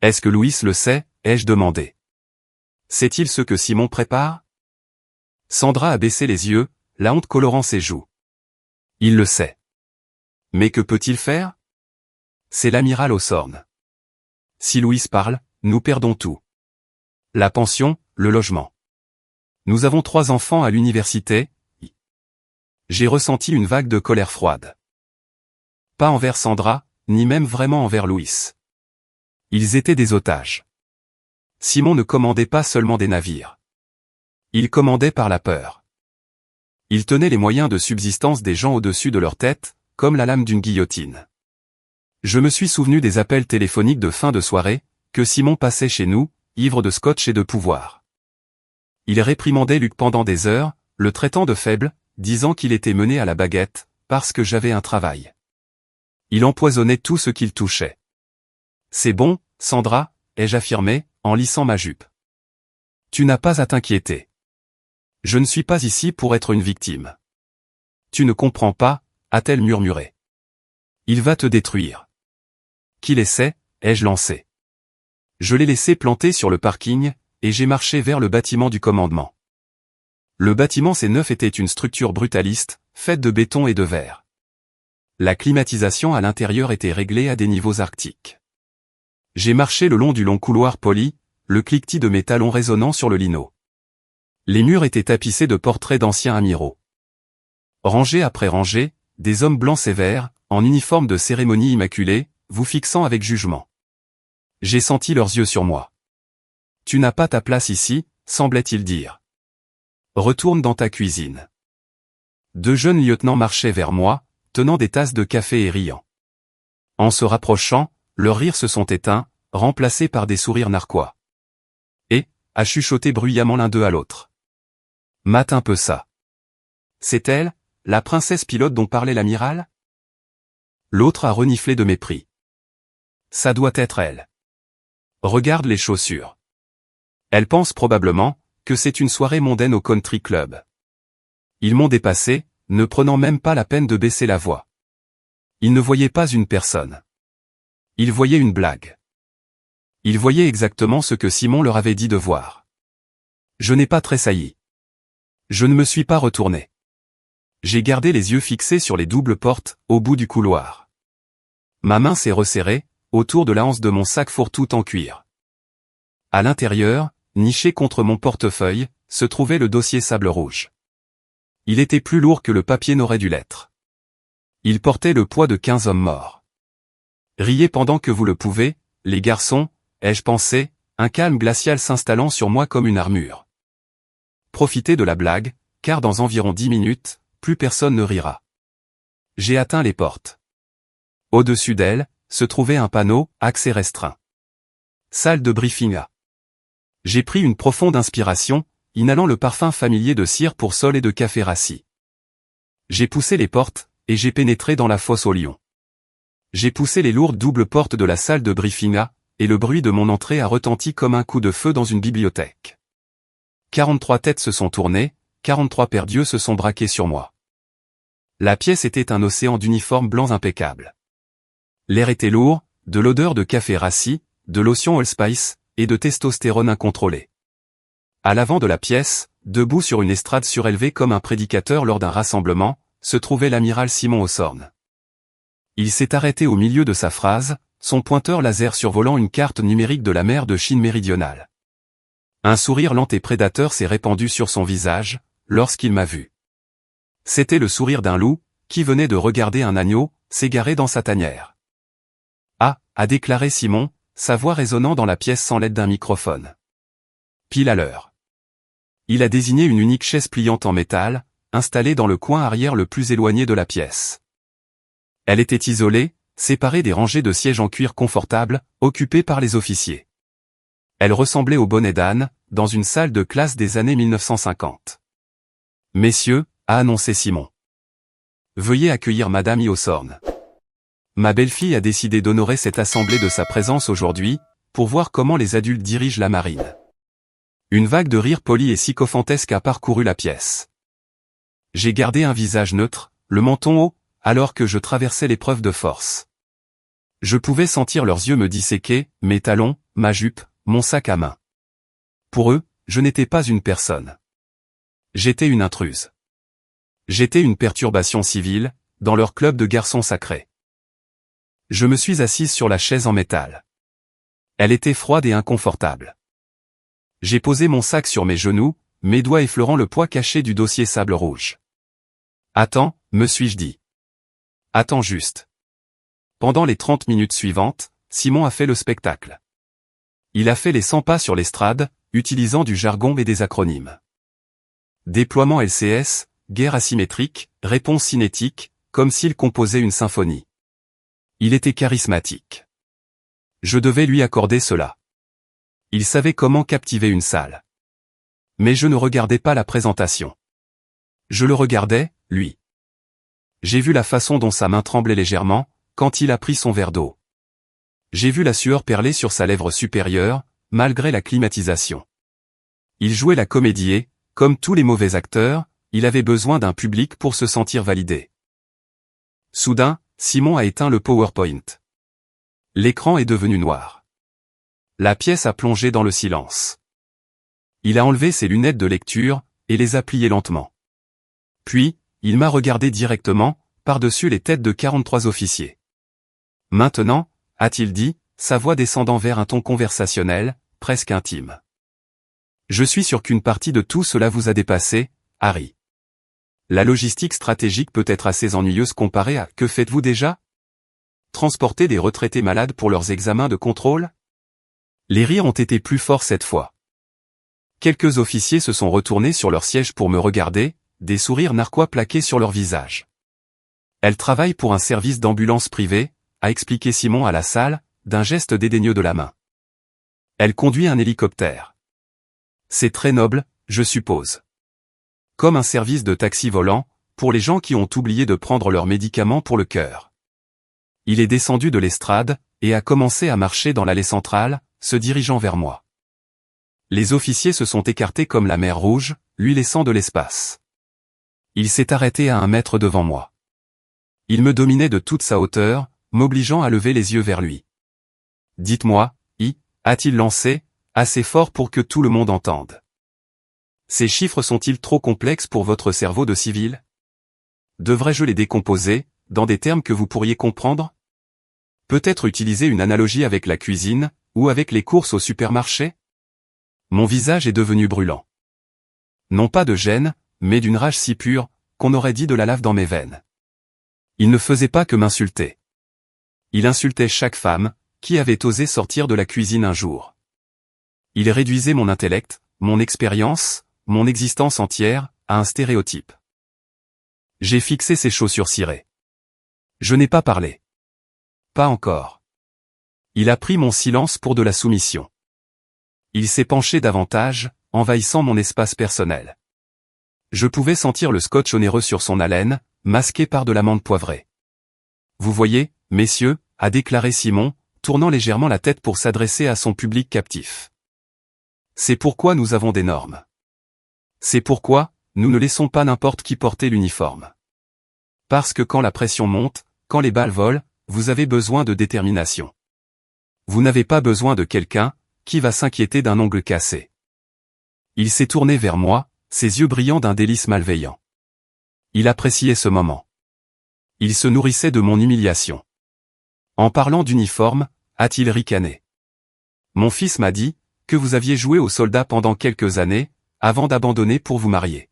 A: Est-ce que Louis le sait, ai-je demandé. Sait-il ce que Simon prépare? Sandra a baissé les yeux, la honte colorant ses joues. Il le sait. Mais que peut-il faire? C'est l'amiral Hawthorne. Si Louis parle, nous perdons tout. La pension, le logement. Nous avons 3 enfants à l'université. J'ai ressenti une vague de colère froide. Pas envers Sandra, ni même vraiment envers Louis. Ils étaient des otages. Simon ne commandait pas seulement des navires. Il commandait par la peur. Il tenait les moyens de subsistance des gens au-dessus de leur tête, comme la lame d'une guillotine. Je me suis souvenu des appels téléphoniques de fin de soirée, que Simon passait chez nous, ivre de scotch et de pouvoir. Il réprimandait Luc pendant des heures, le traitant de faible, disant qu'il était mené à la baguette, parce que j'avais un travail. Il empoisonnait tout ce qu'il touchait. C'est bon, Sandra, ai-je affirmé, en lissant ma jupe. Tu n'as pas à t'inquiéter. Je ne suis pas ici pour être une victime. Tu ne comprends pas, a-t-elle murmuré. Il va te détruire. Qu'il essaie, ai-je lancé. Je l'ai laissé planter sur le parking, et j'ai marché vers le bâtiment du commandement. Le bâtiment C9 était une structure brutaliste, faite de béton et de verre. La climatisation à l'intérieur était réglée à des niveaux arctiques. J'ai marché le long du long couloir poli, le cliquetis de métal résonnant sur le lino. Les murs étaient tapissés de portraits d'anciens amiraux. Rangée après rangée, des hommes blancs sévères, en uniforme de cérémonie immaculée, vous fixant avec jugement. J'ai senti leurs yeux sur moi. Tu n'as pas ta place ici, semblait-il dire. Retourne dans ta cuisine. 2 jeunes lieutenants marchaient vers moi, tenant des tasses de café et riant. En se rapprochant, leurs rires se sont éteints, remplacés par des sourires narquois. Et, a chuchoté bruyamment l'un d'eux à l'autre. Mate un peu ça. C'est elle, la princesse pilote dont parlait l'amiral? L'autre a reniflé de mépris. Ça doit être elle. Regarde les chaussures. Elle pense probablement que c'est une soirée mondaine au country club. Ils m'ont dépassé, ne prenant même pas la peine de baisser la voix. Ils ne voyaient pas une personne. Ils voyaient une blague. Ils voyaient exactement ce que Simon leur avait dit de voir. Je n'ai pas tressailli. Je ne me suis pas retourné. J'ai gardé les yeux fixés sur les doubles portes, au bout du couloir. Ma main s'est resserrée, autour de la hanse de mon sac fourre-tout en cuir. À l'intérieur, niché contre mon portefeuille, se trouvait le dossier sable rouge. Il était plus lourd que le papier n'aurait dû l'être. Il portait le poids de 15 hommes morts. Riez pendant que vous le pouvez, les garçons, ai-je pensé, un calme glacial s'installant sur moi comme une armure. Profitez de la blague, car dans environ 10 minutes, plus personne ne rira. J'ai atteint les portes. Au-dessus d'elles, se trouvait un panneau, accès restreint. Salle de briefing A. J'ai pris une profonde inspiration, inhalant le parfum familier de cire pour sol et de café rassis. J'ai poussé les portes, et j'ai pénétré dans la fosse aux lions. J'ai poussé les lourdes doubles portes de la salle de briefing A, et le bruit de mon entrée a retenti comme un coup de feu dans une bibliothèque. 43 têtes se sont tournées, 43 paires d'yeux se sont braqués sur moi. La pièce était un océan d'uniformes blancs impeccables. L'air était lourd, de l'odeur de café rassis, de lotion Allspice, et de testostérone incontrôlée. À l'avant de la pièce, debout sur une estrade surélevée comme un prédicateur lors d'un rassemblement, se trouvait l'amiral Simon Hawthorne. Il s'est arrêté au milieu de sa phrase, son pointeur laser survolant une carte numérique de la mer de Chine méridionale. Un sourire lent et prédateur s'est répandu sur son visage, lorsqu'il m'a vu. C'était le sourire d'un loup, qui venait de regarder un agneau, s'égarer dans sa tanière. Ah, a déclaré Simon, sa voix résonnant dans la pièce sans l'aide d'un microphone. Pile à l'heure. Il a désigné une unique chaise pliante en métal, installée dans le coin arrière le plus éloigné de la pièce. Elle était isolée, séparée des rangées de sièges en cuir confortables, occupés par les officiers. Elle ressemblait au bonnet d'âne, dans une salle de classe des années 1950. Messieurs, a annoncé Simon. Veuillez accueillir Madame Iosorn. Ma belle-fille a décidé d'honorer cette assemblée de sa présence aujourd'hui, pour voir comment les adultes dirigent la marine. Une vague de rire poli et sycophantesque a parcouru la pièce. J'ai gardé un visage neutre, le menton haut, alors que je traversais l'épreuve de force. Je pouvais sentir leurs yeux me disséquer, mes talons, ma jupe, mon sac à main. Pour eux, je n'étais pas une personne. J'étais une intruse. J'étais une perturbation civile, dans leur club de garçons sacrés. Je me suis assise sur la chaise en métal. Elle était froide et inconfortable. J'ai posé mon sac sur mes genoux, mes doigts effleurant le poids caché du dossier sable rouge. Attends, me suis-je dit. Attends juste. Pendant les 30 minutes suivantes, Simon a fait le spectacle. Il a fait les 100 pas sur l'estrade, utilisant du jargon et des acronymes. Déploiement LCS, guerre asymétrique, réponse cinétique, comme s'il composait une symphonie. Il était charismatique. Je devais lui accorder cela. Il savait comment captiver une salle. Mais je ne regardais pas la présentation. Je le regardais, lui. J'ai vu la façon dont sa main tremblait légèrement, quand il a pris son verre d'eau. J'ai vu la sueur perler sur sa lèvre supérieure, malgré la climatisation. Il jouait la comédie et, comme tous les mauvais acteurs, il avait besoin d'un public pour se sentir validé. Soudain, Simon a éteint le PowerPoint. L'écran est devenu noir. La pièce a plongé dans le silence. Il a enlevé ses lunettes de lecture, et les a pliées lentement. Puis, il m'a regardé directement, par-dessus les têtes de 43 officiers. Maintenant, a-t-il dit, sa voix descendant vers un ton conversationnel, presque intime. Je suis sûr qu'une partie de tout cela vous a dépassé, Harry. La logistique stratégique peut être assez ennuyeuse comparée à « Que faites-vous déjà ?» Transporter des retraités malades pour leurs examens de contrôle? Les rires ont été plus forts cette fois. Quelques officiers se sont retournés sur leur siège pour me regarder, des sourires narquois plaqués sur leur visage. Elle travaille pour un service d'ambulance privée, a expliqué Simon à la salle, d'un geste dédaigneux de la main. Elle conduit un hélicoptère. C'est très noble, je suppose. Comme un service de taxi volant, pour les gens qui ont oublié de prendre leurs médicaments pour le cœur. Il est descendu de l'estrade, et a commencé à marcher dans l'allée centrale, se dirigeant vers moi. Les officiers se sont écartés comme la mer Rouge, lui laissant de l'espace. Il s'est arrêté à 1 mètre devant moi. Il me dominait de toute sa hauteur, m'obligeant à lever les yeux vers lui. Dites-moi, a-t-il lancé, assez fort pour que tout le monde entende. Ces chiffres sont-ils trop complexes pour votre cerveau de civil? Devrais-je les décomposer, dans des termes que vous pourriez comprendre? Peut-être utiliser une analogie avec la cuisine, ou avec les courses au supermarché? Mon visage est devenu brûlant. Non pas de gêne, mais d'une rage si pure, qu'on aurait dit de la lave dans mes veines. Il ne faisait pas que m'insulter. Il insultait chaque femme, qui avait osé sortir de la cuisine un jour. Il réduisait mon intellect, mon expérience, mon existence entière, à un stéréotype. J'ai fixé ses chaussures cirées. Je n'ai pas parlé. Pas encore. Il a pris mon silence pour de la soumission. Il s'est penché davantage, envahissant mon espace personnel. Je pouvais sentir le scotch onéreux sur son haleine, masqué par de l'amande poivrée. Vous voyez, messieurs, a déclaré Simon, tournant légèrement la tête pour s'adresser à son public captif. C'est pourquoi nous avons des normes. C'est pourquoi, nous ne laissons pas n'importe qui porter l'uniforme. Parce que quand la pression monte, quand les balles volent, vous avez besoin de détermination. Vous n'avez pas besoin de quelqu'un, qui va s'inquiéter d'un ongle cassé. Il s'est tourné vers moi, ses yeux brillants d'un délice malveillant. Il appréciait ce moment. Il se nourrissait de mon humiliation. En parlant d'uniforme, a-t-il ricané. Mon fils m'a dit, que vous aviez joué aux soldats pendant quelques années, avant d'abandonner pour vous marier.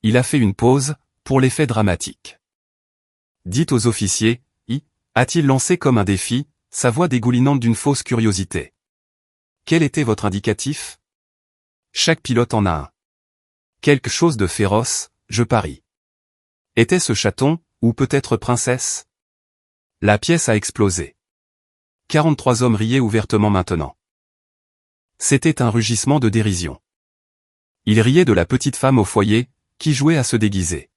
A: Il a fait une pause, pour l'effet dramatique. Dites aux officiers, a-t-il lancé comme un défi, sa voix dégoulinante d'une fausse curiosité. Quel était votre indicatif? Chaque pilote en a un. Quelque chose de féroce, je parie. Était-ce chaton, ou peut-être princesse? La pièce a explosé. 43 hommes riaient ouvertement maintenant. C'était un rugissement de dérision. Ils riaient de la petite femme au foyer, qui jouait à se déguiser.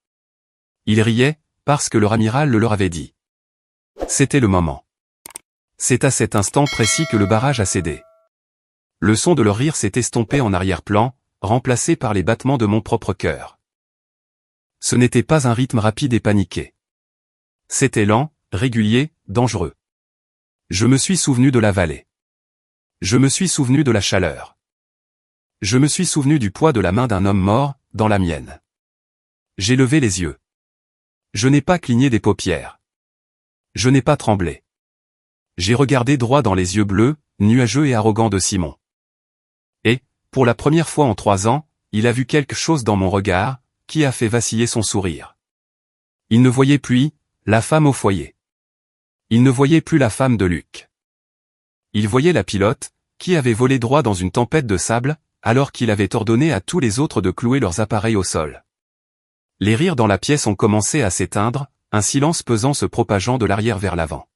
A: Ils riaient, parce que leur amiral le leur avait dit. C'était le moment. C'est à cet instant précis que le barrage a cédé. Le son de leur rire s'est estompé en arrière-plan, remplacé par les battements de mon propre cœur. Ce n'était pas un rythme rapide et paniqué. C'était lent, régulier, dangereux. Je me suis souvenu de la vallée. Je me suis souvenu de la chaleur. Je me suis souvenu du poids de la main d'un homme mort, dans la mienne. J'ai levé les yeux. Je n'ai pas cligné des paupières. Je n'ai pas tremblé. J'ai regardé droit dans les yeux bleus, nuageux et arrogants de Simon. Et, pour la première fois en 3 ans, il a vu quelque chose dans mon regard, qui a fait vaciller son sourire. Il ne voyait plus, la femme au foyer. Il ne voyait plus la femme de Luc. Il voyait la pilote, qui avait volé droit dans une tempête de sable, alors qu'il avait ordonné à tous les autres de clouer leurs appareils au sol. Les rires dans la pièce ont commencé à s'éteindre, un silence pesant se propageant de l'arrière vers l'avant.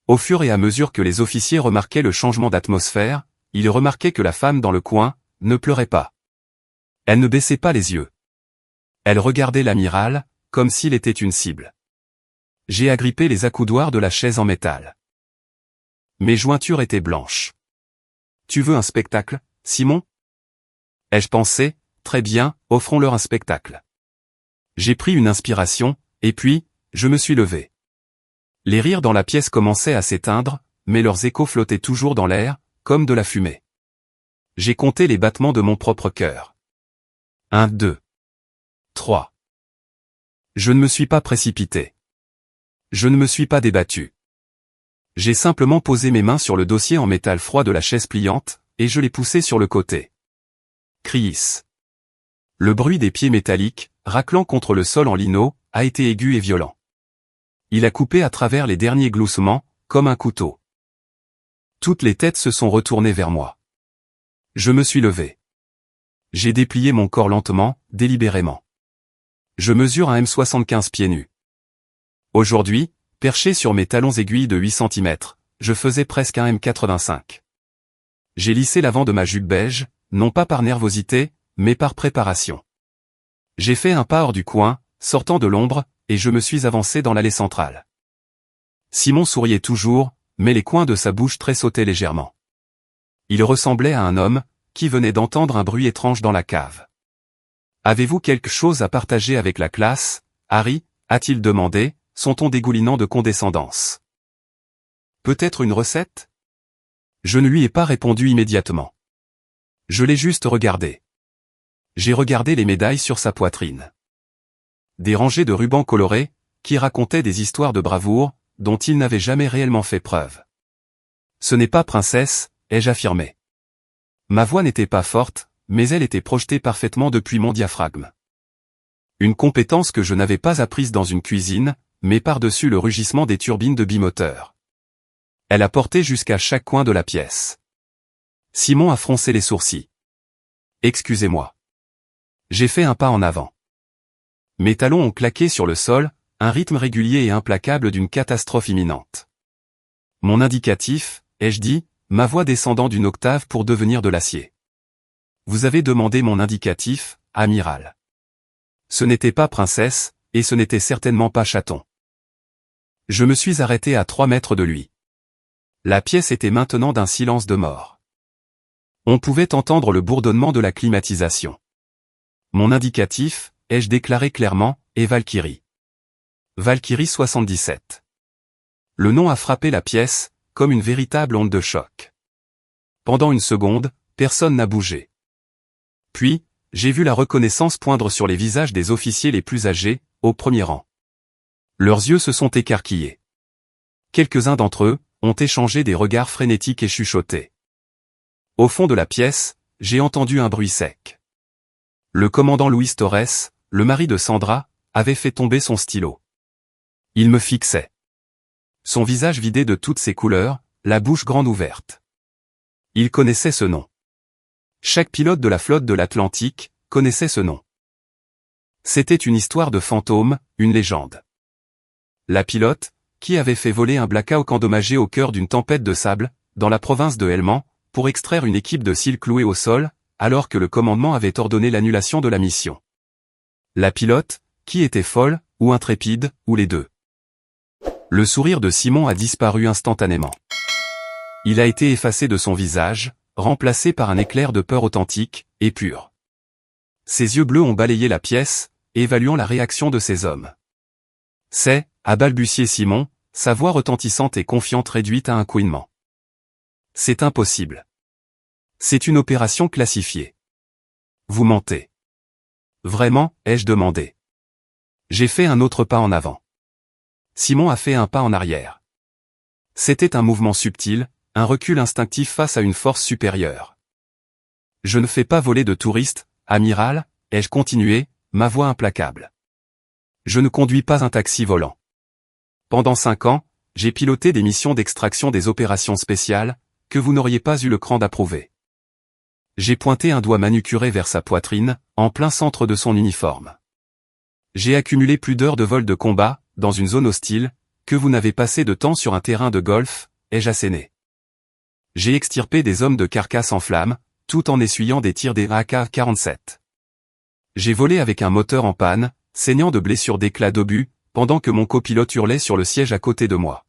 A: Au fur et à mesure que les officiers remarquaient le changement d'atmosphère, ils remarquaient que la femme dans le coin ne pleurait pas. Elle ne baissait pas les yeux. Elle regardait l'amiral, comme s'il était une cible. J'ai agrippé les accoudoirs de la chaise en métal. Mes jointures étaient blanches. Tu veux un spectacle, Simon? Ai-je pensé, très bien, offrons-leur un spectacle. J'ai pris une inspiration, et puis, je me suis levé. Les rires dans la pièce commençaient à s'éteindre, mais leurs échos flottaient toujours dans l'air, comme de la fumée. J'ai compté les battements de mon propre cœur. 1, 2, 3. Je ne me suis pas précipité. Je ne me suis pas débattu. J'ai simplement posé mes mains sur le dossier en métal froid de la chaise pliante, et je l'ai poussé sur le côté. Criis. Le bruit des pieds métalliques, raclant contre le sol en lino, a été aigu et violent. Il a coupé à travers les derniers gloussements, comme un couteau. Toutes les têtes se sont retournées vers moi. Je me suis levé. J'ai déplié mon corps lentement, délibérément. Je mesure un M75 pieds nus. Aujourd'hui, perché sur mes talons aiguilles de 8 cm, je faisais presque un M85. J'ai lissé l'avant de ma jupe beige, non pas par nervosité, mais par préparation. J'ai fait un pas hors du coin, sortant de l'ombre, et je me suis avancé dans l'allée centrale. Simon souriait toujours, mais les coins de sa bouche tressautaient légèrement. Il ressemblait à un homme, qui venait d'entendre un bruit étrange dans la cave. « Avez-vous quelque chose à partager avec la classe, Harry ?» a-t-il demandé, son ton dégoulinant de condescendance. « Peut-être une recette ?» Je ne lui ai pas répondu immédiatement. Je l'ai juste regardé. J'ai regardé les médailles sur sa poitrine. Des rangées de rubans colorés, qui racontaient des histoires de bravoure, dont il n'avait jamais réellement fait preuve. Ce n'est pas princesse, ai-je affirmé. Ma voix n'était pas forte, mais elle était projetée parfaitement depuis mon diaphragme. Une compétence que je n'avais pas apprise dans une cuisine, mais par-dessus le rugissement des turbines de bimoteur. Elle a porté jusqu'à chaque coin de la pièce. Simon a froncé les sourcils. Excusez-moi. J'ai fait un pas en avant. Mes talons ont claqué sur le sol, un rythme régulier et implacable d'une catastrophe imminente. Mon indicatif, ai-je dit, ma voix descendant d'une octave pour devenir de l'acier. Vous avez demandé mon indicatif, amiral. Ce n'était pas princesse, et ce n'était certainement pas chaton. Je me suis arrêté à 3 mètres de lui. La pièce était maintenant d'un silence de mort. On pouvait entendre le bourdonnement de la climatisation. Mon indicatif, ai-je déclaré clairement, est Valkyrie. Valkyrie 77. Le nom a frappé la pièce, comme une véritable onde de choc. Pendant une seconde, personne n'a bougé. Puis, j'ai vu la reconnaissance poindre sur les visages des officiers les plus âgés, au premier rang. Leurs yeux se sont écarquillés. Quelques-uns d'entre eux ont échangé des regards frénétiques et chuchoté. Au fond de la pièce, j'ai entendu un bruit sec. Le commandant Luis Torres, le mari de Sandra, avait fait tomber son stylo. Il me fixait. Son visage vidé de toutes ses couleurs, la bouche grande ouverte. Il connaissait ce nom. Chaque pilote de la flotte de l'Atlantique connaissait ce nom. C'était une histoire de fantôme, une légende. La pilote, qui avait fait voler un Black Hawk endommagé au cœur d'une tempête de sable, dans la province de Helmand, pour extraire une équipe de cils cloués au sol, alors que le commandement avait ordonné l'annulation de la mission. La pilote, qui était folle, ou intrépide, ou les deux. Le sourire de Simon a disparu instantanément. Il a été effacé de son visage, remplacé par un éclair de peur authentique, et pure. Ses yeux bleus ont balayé la pièce, évaluant la réaction de ces hommes. C'est, a balbutié Simon, sa voix retentissante et confiante réduite à un couinement. C'est impossible. C'est une opération classifiée. Vous mentez. Vraiment, ai-je demandé. J'ai fait un autre pas en avant. Simon a fait un pas en arrière. C'était un mouvement subtil, un recul instinctif face à une force supérieure. Je ne fais pas voler de touristes, amiral, ai-je continué, ma voix implacable. Je ne conduis pas un taxi volant. Pendant 5 ans, j'ai piloté des missions d'extraction des opérations spéciales, que vous n'auriez pas eu le cran d'approuver. J'ai pointé un doigt manucuré vers sa poitrine, en plein centre de son uniforme. J'ai accumulé plus d'heures de vol de combat, dans une zone hostile, que vous n'avez passé de temps sur un terrain de golf, ai-je asséné. J'ai extirpé des hommes de carcasse en flammes, tout en essuyant des tirs des AK-47. J'ai volé avec un moteur en panne, saignant de blessures d'éclats d'obus, pendant que mon copilote hurlait sur le siège à côté de moi.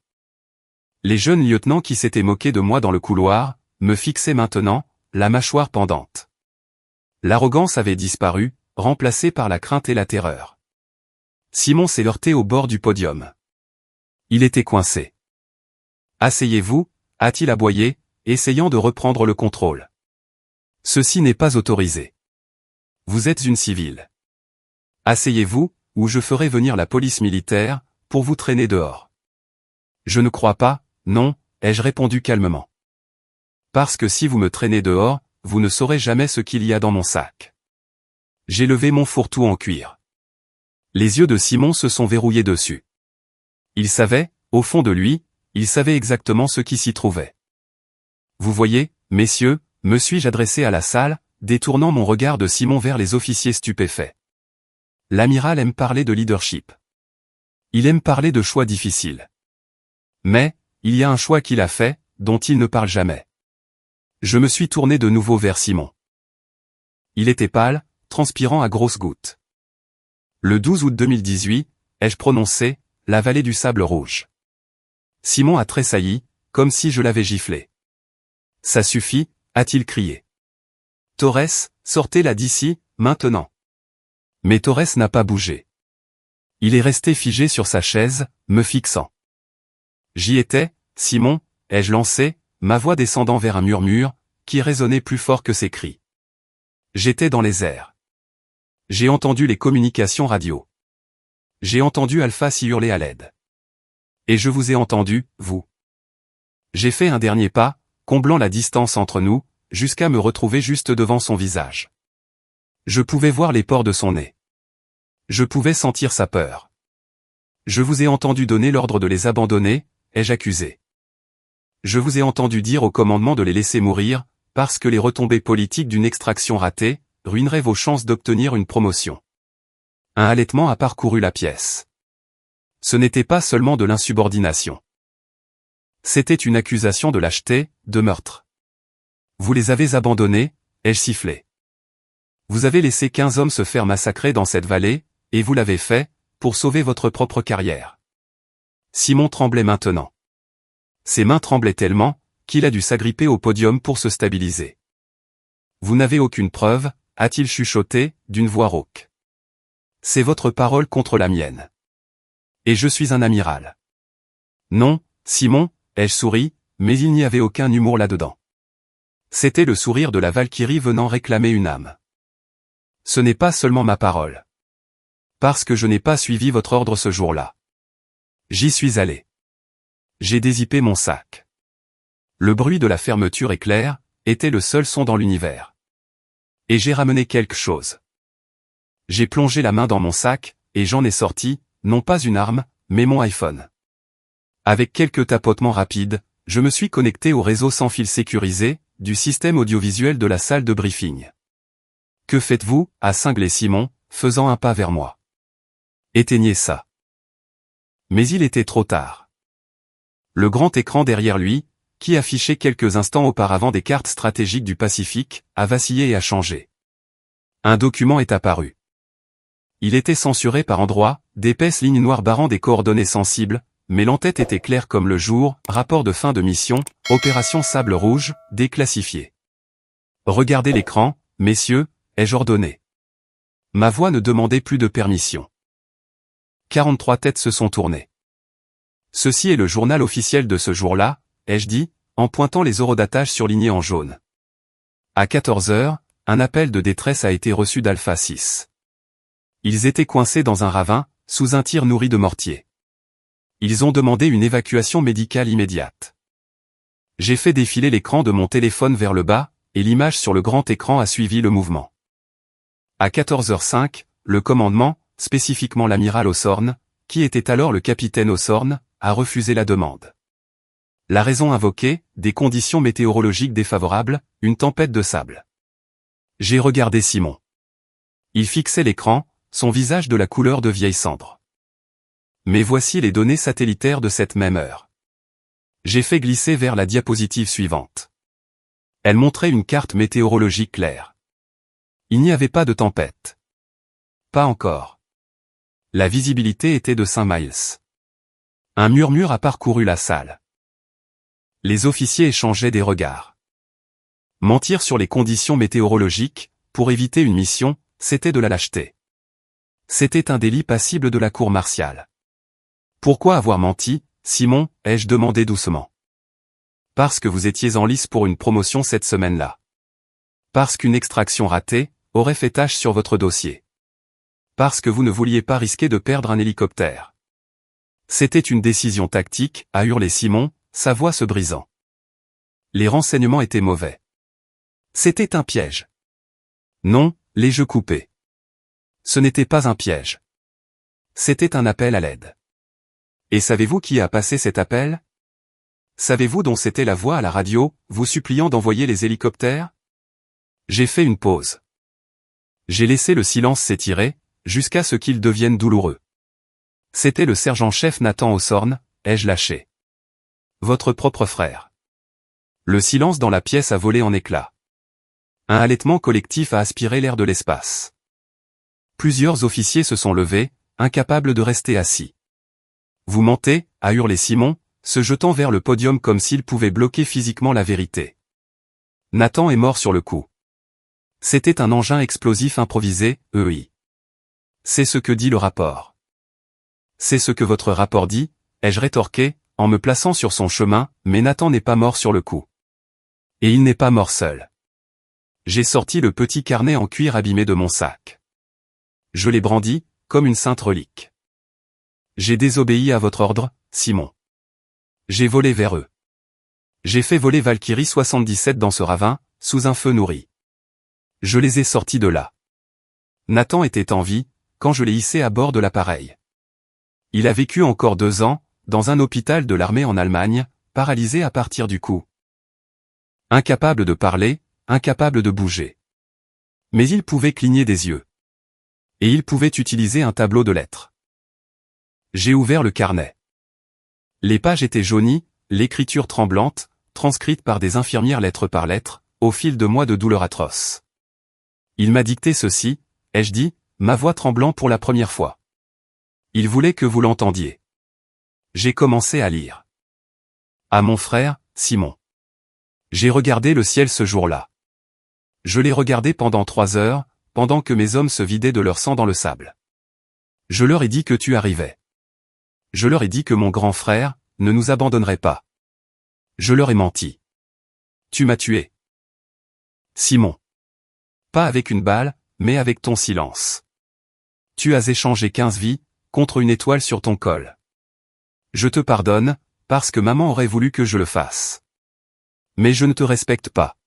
A: Les jeunes lieutenants qui s'étaient moqués de moi dans le couloir, me fixaient maintenant, la mâchoire pendante. L'arrogance avait disparu, remplacée par la crainte et la terreur. Simon s'est heurté au bord du podium. Il était coincé. « Asseyez-vous » a-t-il aboyé, essayant de reprendre le contrôle. « Ceci n'est pas autorisé. Vous êtes une civile. Asseyez-vous, ou je ferai venir la police militaire, pour vous traîner dehors. » Je ne crois pas, non, ai-je répondu calmement. Parce que si vous me traînez dehors, vous ne saurez jamais ce qu'il y a dans mon sac. J'ai levé mon fourre-tout en cuir. Les yeux de Simon se sont verrouillés dessus. Il savait, au fond de lui, il savait exactement ce qui s'y trouvait. Vous voyez, messieurs, me suis-je adressé à la salle, détournant mon regard de Simon vers les officiers stupéfaits. L'amiral aime parler de leadership. Il aime parler de choix difficiles. Mais, il y a un choix qu'il a fait, dont il ne parle jamais. Je me suis tourné de nouveau vers Simon. Il était pâle, transpirant à grosses gouttes. Le 12 août 2018, ai-je prononcé, la vallée du sable rouge. Simon a tressailli, comme si je l'avais giflé. Ça suffit, a-t-il crié. Torres, sortez-la d'ici, maintenant. Mais Torres n'a pas bougé. Il est resté figé sur sa chaise, me fixant. J'y étais, Simon, ai-je lancé, ma voix descendant vers un murmure, qui résonnait plus fort que ses cris. J'étais dans les airs. J'ai entendu les communications radio. J'ai entendu Alpha s'y hurler à l'aide. Et je vous ai entendu, vous. J'ai fait un dernier pas, comblant la distance entre nous, jusqu'à me retrouver juste devant son visage. Je pouvais voir les pores de son nez. Je pouvais sentir sa peur. Je vous ai entendu donner l'ordre de les abandonner, ai-je accusé. Je vous ai entendu dire au commandement de les laisser mourir, parce que les retombées politiques d'une extraction ratée ruineraient vos chances d'obtenir une promotion. Un halètement a parcouru la pièce. Ce n'était pas seulement de l'insubordination. C'était une accusation de lâcheté, de meurtre. Vous les avez abandonnés, ai-je sifflé. Vous avez laissé 15 hommes se faire massacrer dans cette vallée, et vous l'avez fait, pour sauver votre propre carrière. Simon tremblait maintenant. Ses mains tremblaient tellement, qu'il a dû s'agripper au podium pour se stabiliser. Vous n'avez aucune preuve, a-t-il chuchoté, d'une voix rauque. C'est votre parole contre la mienne. Et je suis un amiral. Non, Simon, ai-je souri, mais il n'y avait aucun humour là-dedans. C'était le sourire de la Valkyrie venant réclamer une âme. Ce n'est pas seulement ma parole. Parce que je n'ai pas suivi votre ordre ce jour-là. J'y suis allé. J'ai dézippé mon sac. Le bruit de la fermeture éclair était le seul son dans l'univers. Et j'ai ramené quelque chose. J'ai plongé la main dans mon sac, et j'en ai sorti, non pas une arme, mais mon iPhone. Avec quelques tapotements rapides, je me suis connecté au réseau sans fil sécurisé, du système audiovisuel de la salle de briefing. Que faites-vous, a cinglé Simon, faisant un pas vers moi. Éteignez ça. Mais il était trop tard. Le grand écran derrière lui, qui affichait quelques instants auparavant des cartes stratégiques du Pacifique, a vacillé et a changé. Un document est apparu. Il était censuré par endroits, d'épaisses lignes noires barrant des coordonnées sensibles, mais l'entête était claire comme le jour, rapport de fin de mission, opération Sable Rouge, déclassifié. Regardez l'écran, messieurs, ai-je ordonné. Ma voix ne demandait plus de permission. 43 têtes se sont tournées. Ceci est le journal officiel de ce jour-là, ai-je dit, en pointant les horodatage surlignés en jaune. À 14 heures, un appel de détresse a été reçu d'Alpha 6. Ils étaient coincés dans un ravin, sous un tir nourri de mortiers. Ils ont demandé une évacuation médicale immédiate. J'ai fait défiler l'écran de mon téléphone vers le bas, et l'image sur le grand écran a suivi le mouvement. À 14h05, le commandement, spécifiquement l'amiral Ossorn, qui était alors le capitaine Ossorn, a refusé la demande. La raison invoquée, des conditions météorologiques défavorables, une tempête de sable. J'ai regardé Simon. Il fixait l'écran, son visage de la couleur de vieille cendre. Mais voici les données satellitaires de cette même heure. J'ai fait glisser vers la diapositive suivante. Elle montrait une carte météorologique claire. Il n'y avait pas de tempête. Pas encore. La visibilité était de 5 miles. Un murmure a parcouru la salle. Les officiers échangeaient des regards. Mentir sur les conditions météorologiques, pour éviter une mission, c'était de la lâcheté. C'était un délit passible de la cour martiale. Pourquoi avoir menti, Simon, ai-je demandé doucement. Parce que vous étiez en lice pour une promotion cette semaine-là. Parce qu'une extraction ratée aurait fait tache sur votre dossier. Parce que vous ne vouliez pas risquer de perdre un hélicoptère. C'était une décision tactique, a hurlé Simon, sa voix se brisant. Les renseignements étaient mauvais. C'était un piège. Non, les jeux coupés. Ce n'était pas un piège. C'était un appel à l'aide. Et savez-vous qui a passé cet appel? Savez-vous dont c'était la voix à la radio, vous suppliant d'envoyer les hélicoptères? J'ai fait une pause. J'ai laissé le silence s'étirer, jusqu'à ce qu'il devienne douloureux. C'était le sergent-chef Nathan Ossorn, ai-je lâché. Votre propre frère. Le silence dans la pièce a volé en éclats. Un halètement collectif a aspiré l'air de l'espace. Plusieurs officiers se sont levés, incapables de rester assis. Vous mentez, a hurlé Simon, se jetant vers le podium comme s'il pouvait bloquer physiquement la vérité. Nathan est mort sur le coup. C'était un engin explosif improvisé, EI. C'est ce que dit le rapport. C'est ce que votre rapport dit, ai-je rétorqué, en me plaçant sur son chemin, mais Nathan n'est pas mort sur le coup. Et il n'est pas mort seul. J'ai sorti le petit carnet en cuir abîmé de mon sac. Je l'ai brandi, comme une sainte relique. J'ai désobéi à votre ordre, Simon. J'ai volé vers eux. J'ai fait voler Valkyrie 77 dans ce ravin, sous un feu nourri. Je les ai sortis de là. Nathan était en vie, quand je l'ai hissé à bord de l'appareil. Il a vécu encore 2 ans, dans un hôpital de l'armée en Allemagne, paralysé à partir du cou. Incapable de parler, incapable de bouger. Mais il pouvait cligner des yeux. Et il pouvait utiliser un tableau de lettres. J'ai ouvert le carnet. Les pages étaient jaunies, l'écriture tremblante, transcrite par des infirmières lettre par lettre, au fil de mois de douleur atroce. Il m'a dicté ceci, ai-je dit, ma voix tremblant pour la première fois. Il voulait que vous l'entendiez. J'ai commencé à lire. À mon frère, Simon. J'ai regardé le ciel ce jour-là. Je l'ai regardé pendant 3 heures, pendant que mes hommes se vidaient de leur sang dans le sable. Je leur ai dit que tu arrivais. Je leur ai dit que mon grand frère ne nous abandonnerait pas. Je leur ai menti. Tu m'as tué. Simon. Pas avec une balle, mais avec ton silence. Tu as échangé 15 vies, contre une étoile sur ton col. Je te pardonne, parce que maman aurait voulu que je le fasse. Mais je ne te respecte pas.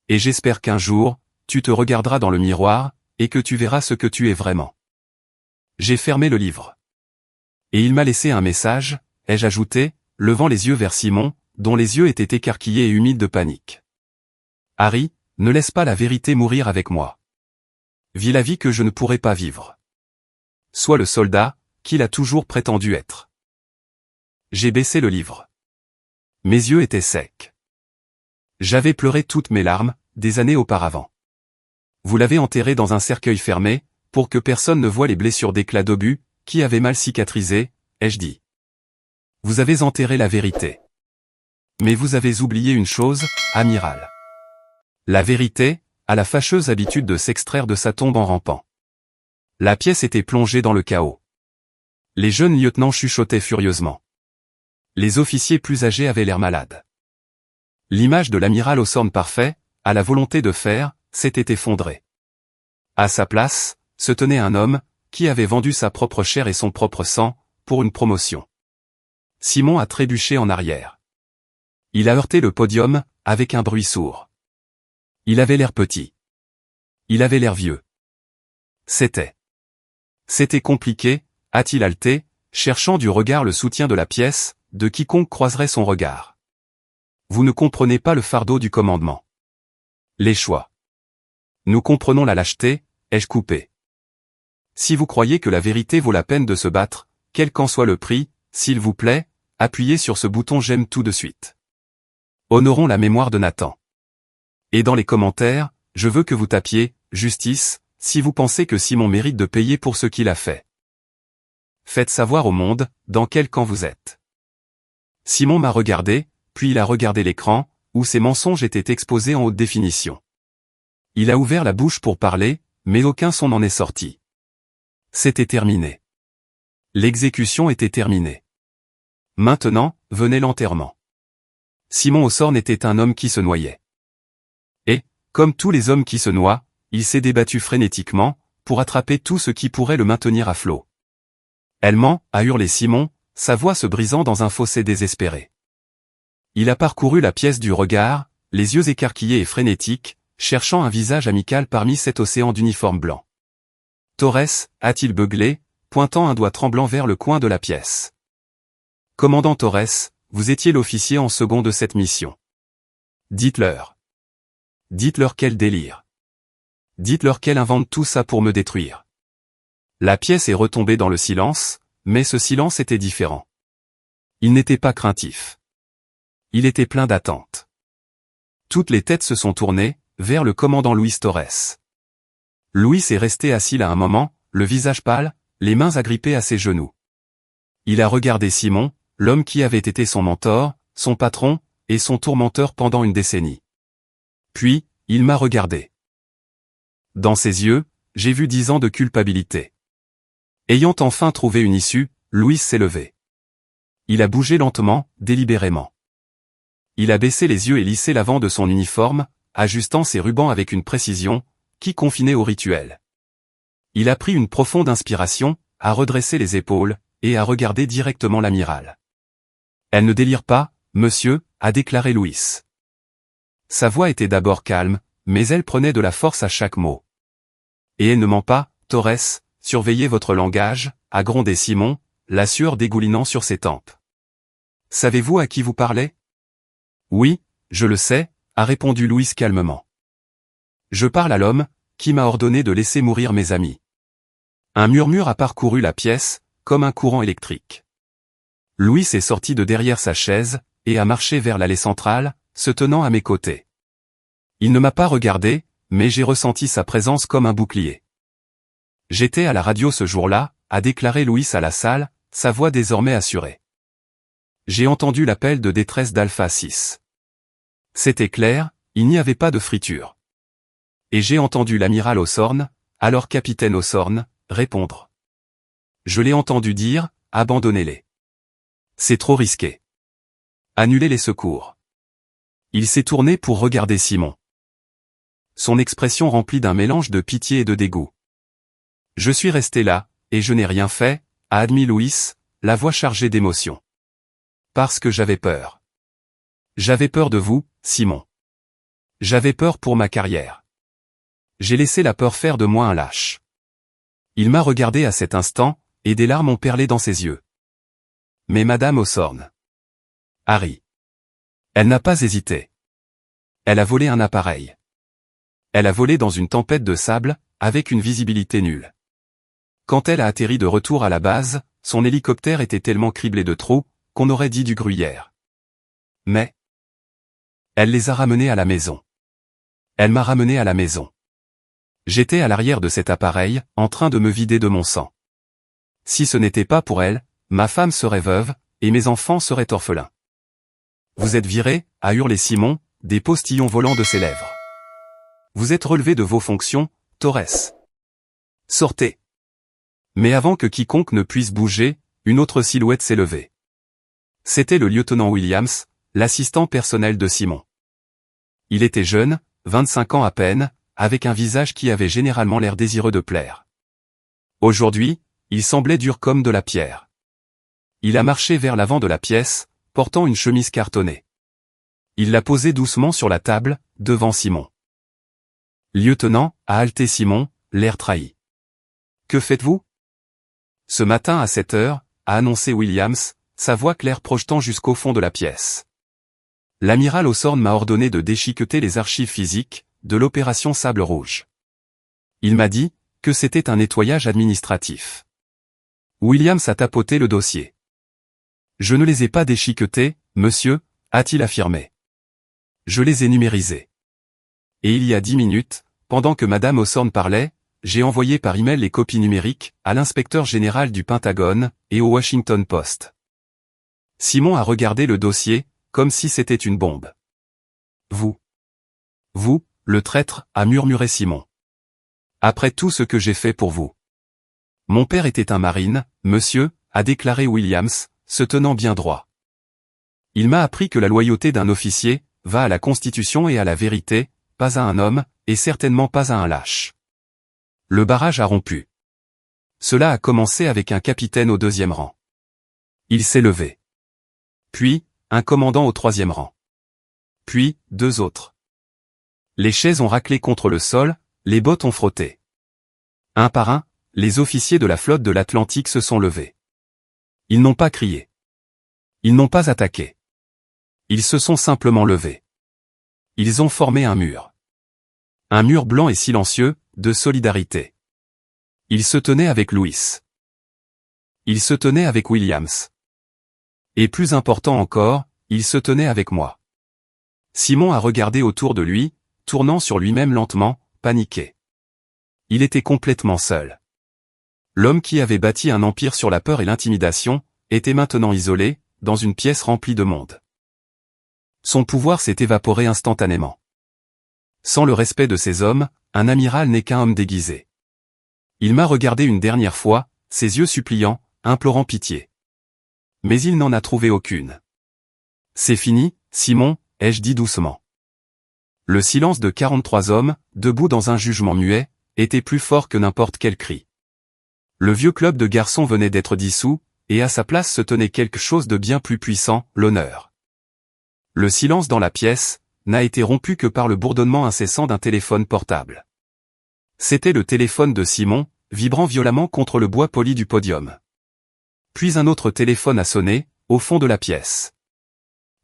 A: Et j'espère qu'un jour, tu te regarderas dans le miroir, et que tu verras ce que tu es vraiment. J'ai fermé le livre. Et il m'a laissé un message, ai-je ajouté, levant les yeux vers Simon, dont les yeux étaient écarquillés et humides de panique. Harry, ne laisse pas la vérité mourir avec moi. Vis la vie que je ne pourrai pas vivre. Sois le soldat, qu'il a toujours prétendu être. J'ai baissé le livre. Mes yeux étaient secs. J'avais pleuré toutes mes larmes, des années auparavant. Vous l'avez enterré dans un cercueil fermé, pour que personne ne voie les blessures d'éclats d'obus, qui avaient mal cicatrisé, ai-je dit. Vous avez enterré la vérité. Mais vous avez oublié une chose, amiral. La vérité a la fâcheuse habitude de s'extraire de sa tombe en rampant. La pièce était plongée dans le chaos. Les jeunes lieutenants chuchotaient furieusement. Les officiers plus âgés avaient l'air malades. L'image de l'amiral Osorn parfait, à la volonté de faire, s'était effondrée. À sa place, se tenait un homme, qui avait vendu sa propre chair et son propre sang, pour une promotion. Simon a trébuché en arrière. Il a heurté le podium, avec un bruit sourd. Il avait l'air petit. Il avait l'air vieux. C'était compliqué, a-t-il haleté, cherchant du regard le soutien de la pièce, de quiconque croiserait son regard. Vous ne comprenez pas le fardeau du commandement. Les choix. Nous comprenons la lâcheté, ai-je coupé. Si vous croyez que la vérité vaut la peine de se battre, quel qu'en soit le prix, s'il vous plaît, appuyez sur ce bouton j'aime tout de suite. Honorons la mémoire de Nathan. Et dans les commentaires, je veux que vous tapiez « Justice » si vous pensez que Simon mérite de payer pour ce qu'il a fait. Faites savoir au monde, dans quel camp vous êtes. Simon m'a regardé, puis il a regardé l'écran, où ses mensonges étaient exposés en haute définition. Il a ouvert la bouche pour parler, mais aucun son n'en est sorti. C'était terminé. L'exécution était terminée. Maintenant, venait l'enterrement. Simon Osorn était un homme qui se noyait. Et, comme tous les hommes qui se noient, il s'est débattu frénétiquement, pour attraper tout ce qui pourrait le maintenir à flot. Elle ment, a hurlé Simon, sa voix se brisant dans un fossé désespéré. Il a parcouru la pièce du regard, les yeux écarquillés et frénétiques, cherchant un visage amical parmi cet océan d'uniformes blancs. Torres, a-t-il beuglé, pointant un doigt tremblant vers le coin de la pièce. Commandant Torres, vous étiez l'officier en second de cette mission. Dites-leur. Dites-leur quel délire. Dites-leur qu'elle invente tout ça pour me détruire. La pièce est retombée dans le silence, mais ce silence était différent. Il n'était pas craintif. Il était plein d'attente. Toutes les têtes se sont tournées, vers le commandant Luis Torres. Luis est resté assis là un moment, le visage pâle, les mains agrippées à ses genoux. Il a regardé Simon, l'homme qui avait été son mentor, son patron, et son tourmenteur pendant une décennie. Puis, il m'a regardé. Dans ses yeux, j'ai vu 10 ans de culpabilité. Ayant enfin trouvé une issue, Luis s'est levé. Il a bougé lentement, délibérément. Il a baissé les yeux et lissé l'avant de son uniforme, ajustant ses rubans avec une précision, qui confinait au rituel. Il a pris une profonde inspiration, a redressé les épaules, et a regardé directement l'amiral. Elle ne délire pas, monsieur, a déclaré Luis. Sa voix était d'abord calme, mais elle prenait de la force à chaque mot. Et elle ne ment pas, Torres, surveillez votre langage, a grondé Simon, la sueur dégoulinant sur ses tempes. Savez-vous à qui vous parlez? Oui, je le sais, a répondu Luis calmement. Je parle à l'homme, qui m'a ordonné de laisser mourir mes amis. Un murmure a parcouru la pièce, comme un courant électrique. Luis est sorti de derrière sa chaise, et a marché vers l'allée centrale, se tenant à mes côtés. Il ne m'a pas regardé, mais j'ai ressenti sa présence comme un bouclier. J'étais à la radio ce jour-là, a déclaré Luis à la salle, sa voix désormais assurée. J'ai entendu l'appel de détresse d'Alpha 6. C'était clair, il n'y avait pas de friture. Et j'ai entendu l'amiral Osorn, alors capitaine Osorn, répondre. Je l'ai entendu dire, abandonnez-les. C'est trop risqué. Annulez les secours. Il s'est tourné pour regarder Simon. Son expression remplie d'un mélange de pitié et de dégoût. Je suis resté là, et je n'ai rien fait, a admis Luis, la voix chargée d'émotion. Parce que j'avais peur. J'avais peur de vous, Simon. J'avais peur pour ma carrière. J'ai laissé la peur faire de moi un lâche. Il m'a regardé à cet instant, et des larmes ont perlé dans ses yeux. Mais Madame Osorn. Harry. Elle n'a pas hésité. Elle a volé un appareil. Elle a volé dans une tempête de sable, avec une visibilité nulle. Quand elle a atterri de retour à la base, son hélicoptère était tellement criblé de trous, qu'on aurait dit du gruyère. Mais elle les a ramenés à la maison. Elle m'a ramené à la maison. J'étais à l'arrière de cet appareil, en train de me vider de mon sang. Si ce n'était pas pour elle, ma femme serait veuve, et mes enfants seraient orphelins. Vous êtes viré, a hurlé Simon, des postillons volant de ses lèvres. Vous êtes relevé de vos fonctions, Torres. Sortez. Mais avant que quiconque ne puisse bouger, une autre silhouette s'est levée. C'était le lieutenant Williams, l'assistant personnel de Simon. Il était jeune, 25 ans à peine, avec un visage qui avait généralement l'air désireux de plaire. Aujourd'hui, il semblait dur comme de la pierre. Il a marché vers l'avant de la pièce, portant une chemise cartonnée. Il l'a posée doucement sur la table, devant Simon. Lieutenant, a haleté Simon, l'air trahi. Que faites-vous? Ce matin à 7 heures, a annoncé Williams, sa voix claire projetant jusqu'au fond de la pièce. L'amiral Hawthorne m'a ordonné de déchiqueter les archives physiques de l'opération Sable Rouge. Il m'a dit que c'était un nettoyage administratif. Williams a tapoté le dossier. Je ne les ai pas déchiquetés, monsieur, a-t-il affirmé. Je les ai numérisés. Et il y a 10 minutes, pendant que madame Hawthorne parlait, j'ai envoyé par email les copies numériques à l'inspecteur général du Pentagone et au Washington Post. Simon a regardé le dossier, comme si c'était une bombe. Vous, le traître, a murmuré Simon. Après tout ce que j'ai fait pour vous. Mon père était un marine, monsieur, a déclaré Williams, se tenant bien droit. Il m'a appris que la loyauté d'un officier va à la Constitution et à la vérité, pas à un homme, et certainement pas à un lâche. Le barrage a rompu. Cela a commencé avec un capitaine au 2e rang. Il s'est levé. Puis, un commandant au 3e rang. Puis, 2 autres. Les chaises ont raclé contre le sol, les bottes ont frotté. Un par un, les officiers de la flotte de l'Atlantique se sont levés. Ils n'ont pas crié. Ils n'ont pas attaqué. Ils se sont simplement levés. Ils ont formé un mur. Un mur blanc et silencieux, de solidarité. Ils se tenaient avec Louis. Ils se tenaient avec Williams. Et plus important encore, ils se tenaient avec moi. Simon a regardé autour de lui, tournant sur lui-même lentement, paniqué. Il était complètement seul. L'homme qui avait bâti un empire sur la peur et l'intimidation, était maintenant isolé, dans une pièce remplie de monde. Son pouvoir s'est évaporé instantanément. Sans le respect de ces hommes, un amiral n'est qu'un homme déguisé. Il m'a regardé une dernière fois, ses yeux suppliants, implorant pitié. Mais il n'en a trouvé aucune. C'est fini, Simon, ai-je dit doucement. Le silence de 43 hommes, debout dans un jugement muet, était plus fort que n'importe quel cri. Le vieux club de garçons venait d'être dissous, et à sa place se tenait quelque chose de bien plus puissant, l'honneur. Le silence dans la pièce n'a été rompu que par le bourdonnement incessant d'un téléphone portable. C'était le téléphone de Simon, vibrant violemment contre le bois poli du podium. Puis un autre téléphone a sonné, au fond de la pièce.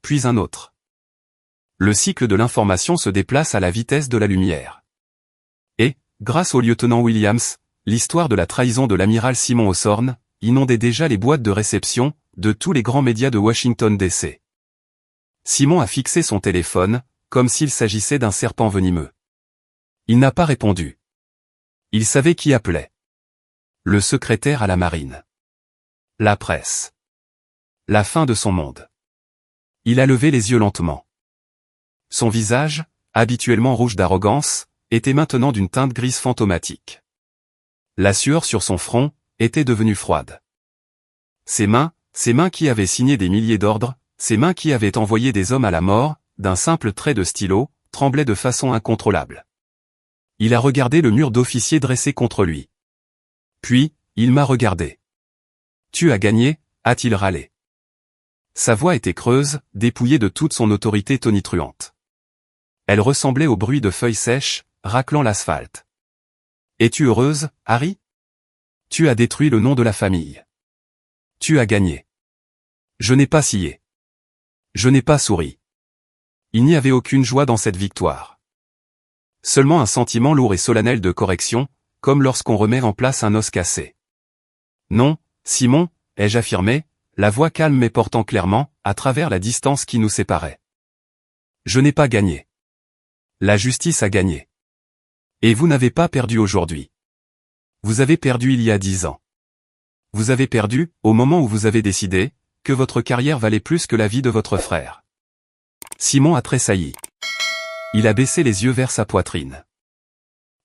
A: Puis un autre. Le cycle de l'information se déplace à la vitesse de la lumière. Et, grâce au lieutenant Williams, l'histoire de la trahison de l'amiral Simon Hawthorne inondait déjà les boîtes de réception de tous les grands médias de Washington D.C. Simon a fixé son téléphone, comme s'il s'agissait d'un serpent venimeux. Il n'a pas répondu. Il savait qui appelait. Le secrétaire à la marine. La presse. La fin de son monde. Il a levé les yeux lentement. Son visage, habituellement rouge d'arrogance, était maintenant d'une teinte grise fantomatique. La sueur sur son front était devenue froide. Ses mains qui avaient signé des milliers d'ordres, ses mains qui avaient envoyé des hommes à la mort, d'un simple trait de stylo, tremblaient de façon incontrôlable. Il a regardé le mur d'officiers dressé contre lui. Puis, il m'a regardé. « Tu as gagné », a-t-il râlé. Sa voix était creuse, dépouillée de toute son autorité tonitruante. Elle ressemblait au bruit de feuilles sèches, raclant l'asphalte. « Es-tu heureuse, Harry ? Tu as détruit le nom de la famille. Tu as gagné. » Je n'ai pas scié. Je n'ai pas souri. Il n'y avait aucune joie dans cette victoire. Seulement un sentiment lourd et solennel de correction, comme lorsqu'on remet en place un os cassé. Non, Simon, ai-je affirmé, la voix calme mais portant clairement, à travers la distance qui nous séparait. Je n'ai pas gagné. La justice a gagné. Et vous n'avez pas perdu aujourd'hui. Vous avez perdu il y a 10 ans. Vous avez perdu, au moment où vous avez décidé, que votre carrière valait plus que la vie de votre frère. Simon a tressailli. Il a baissé les yeux vers sa poitrine.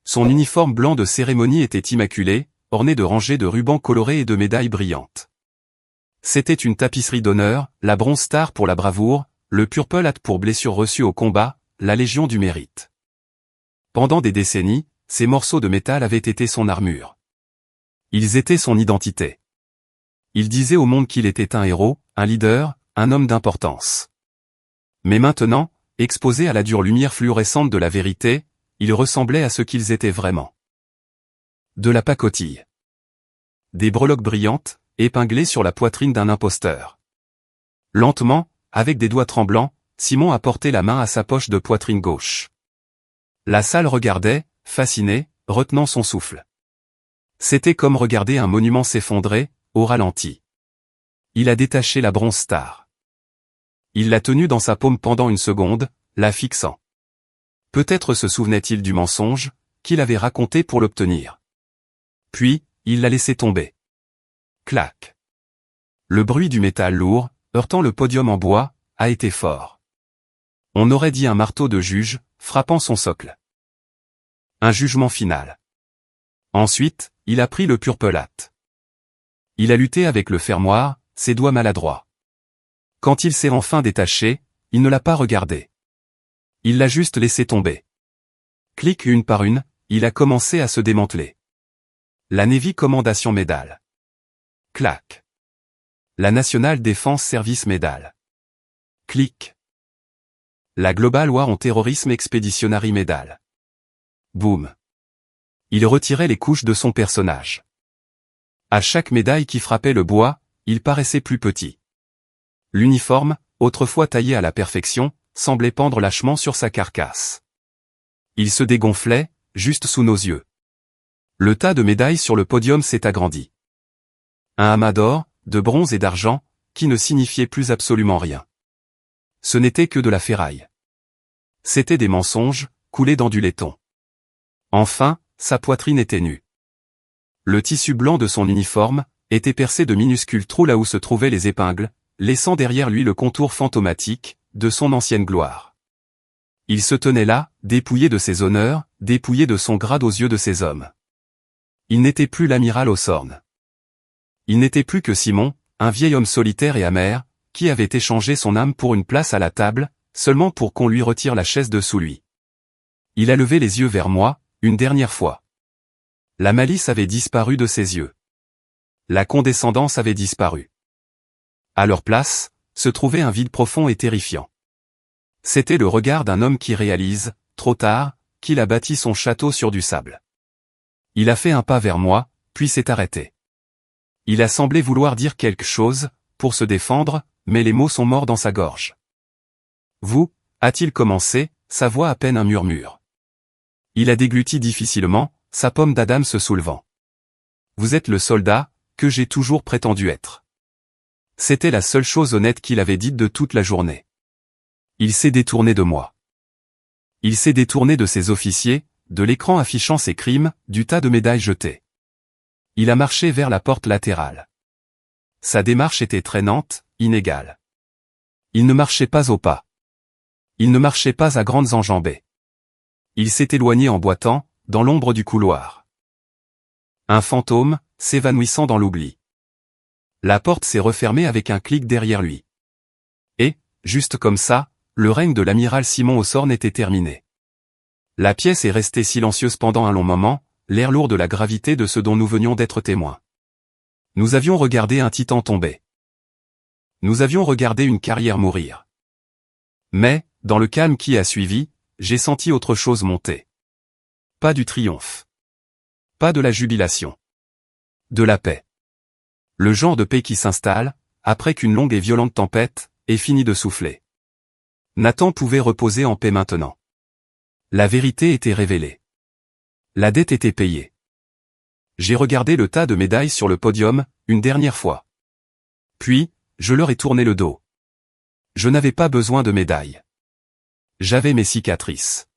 A: Son uniforme blanc de cérémonie était immaculé, orné de rangées de rubans colorés et de médailles brillantes. C'était une tapisserie d'honneur, la Bronze Star pour la bravoure, le Purple Hat pour blessures reçues au combat, la Légion du Mérite. Pendant des décennies, ces morceaux de métal avaient été son armure. Ils étaient son identité. Il disait au monde qu'il était un héros, un leader, un homme d'importance. Mais maintenant, exposé à la dure lumière fluorescente de la vérité, il ressemblait à ce qu'ils étaient vraiment. De la pacotille. Des breloques brillantes, épinglées sur la poitrine d'un imposteur. Lentement, avec des doigts tremblants, Simon a porté la main à sa poche de poitrine gauche. La salle regardait, fascinée, retenant son souffle. C'était comme regarder un monument s'effondrer, au ralenti. Il a détaché la Bronze Star. Il l'a tenue dans sa paume pendant une seconde, la fixant. Peut-être se souvenait-il du mensonge qu'il avait raconté pour l'obtenir. Puis, il l'a laissé tomber. Clac. Le bruit du métal lourd, heurtant le podium en bois, a été fort. On aurait dit un marteau de juge, frappant son socle. Un jugement final. Ensuite, il a pris le Purple Hat. Il a lutté avec le fermoir, ses doigts maladroits. Quand il s'est enfin détaché, il ne l'a pas regardé. Il l'a juste laissé tomber. Clic une par une, il a commencé à se démanteler. La Navy Commendation Medal. Clac. La National Defense Service Medal. Clic. La Global War on Terrorism Expeditionary Medal. Boum. Il retirait les couches de son personnage. À chaque médaille qui frappait le bois, il paraissait plus petit. L'uniforme, autrefois taillé à la perfection, semblait pendre lâchement sur sa carcasse. Il se dégonflait, juste sous nos yeux. Le tas de médailles sur le podium s'est agrandi. Un amas d'or, de bronze et d'argent, qui ne signifiait plus absolument rien. Ce n'était que de la ferraille. C'étaient des mensonges, coulés dans du laiton. Enfin, sa poitrine était nue. Le tissu blanc de son uniforme était percé de minuscules trous là où se trouvaient les épingles, laissant derrière lui le contour fantomatique de son ancienne gloire. Il se tenait là, dépouillé de ses honneurs, dépouillé de son grade aux yeux de ses hommes. Il n'était plus l'amiral Hawthorne. Il n'était plus que Simon, un vieil homme solitaire et amer, qui avait échangé son âme pour une place à la table, seulement pour qu'on lui retire la chaise de sous lui. Il a levé les yeux vers moi, une dernière fois. La malice avait disparu de ses yeux. La condescendance avait disparu. À leur place, se trouvait un vide profond et terrifiant. C'était le regard d'un homme qui réalise, trop tard, qu'il a bâti son château sur du sable. Il a fait un pas vers moi, puis s'est arrêté. Il a semblé vouloir dire quelque chose, pour se défendre, mais les mots sont morts dans sa gorge. Vous, a-t-il commencé, sa voix à peine un murmure. Il a dégluti difficilement, sa pomme d'Adam se soulevant. Vous êtes le soldat, que j'ai toujours prétendu être. C'était la seule chose honnête qu'il avait dite de toute la journée. Il s'est détourné de moi. Il s'est détourné de ses officiers, de l'écran affichant ses crimes, du tas de médailles jetées. Il a marché vers la porte latérale. Sa démarche était traînante, inégale. Il ne marchait pas au pas. Il ne marchait pas à grandes enjambées. Il s'est éloigné en boitant, dans l'ombre du couloir. Un fantôme, s'évanouissant dans l'oubli. La porte s'est refermée avec un clic derrière lui. Et, juste comme ça, le règne de l'amiral Simon Hawthorne était terminé. La pièce est restée silencieuse pendant un long moment, l'air lourd de la gravité de ce dont nous venions d'être témoins. Nous avions regardé un titan tomber. Nous avions regardé une carrière mourir. Mais, dans le calme qui a suivi, j'ai senti autre chose monter. Pas du triomphe. Pas de la jubilation. De la paix. Le genre de paix qui s'installe, après qu'une longue et violente tempête ait fini de souffler. Nathan pouvait reposer en paix maintenant. La vérité était révélée. La dette était payée. J'ai regardé le tas de médailles sur le podium, une dernière fois. Puis, je leur ai tourné le dos. Je n'avais pas besoin de médailles. J'avais mes cicatrices.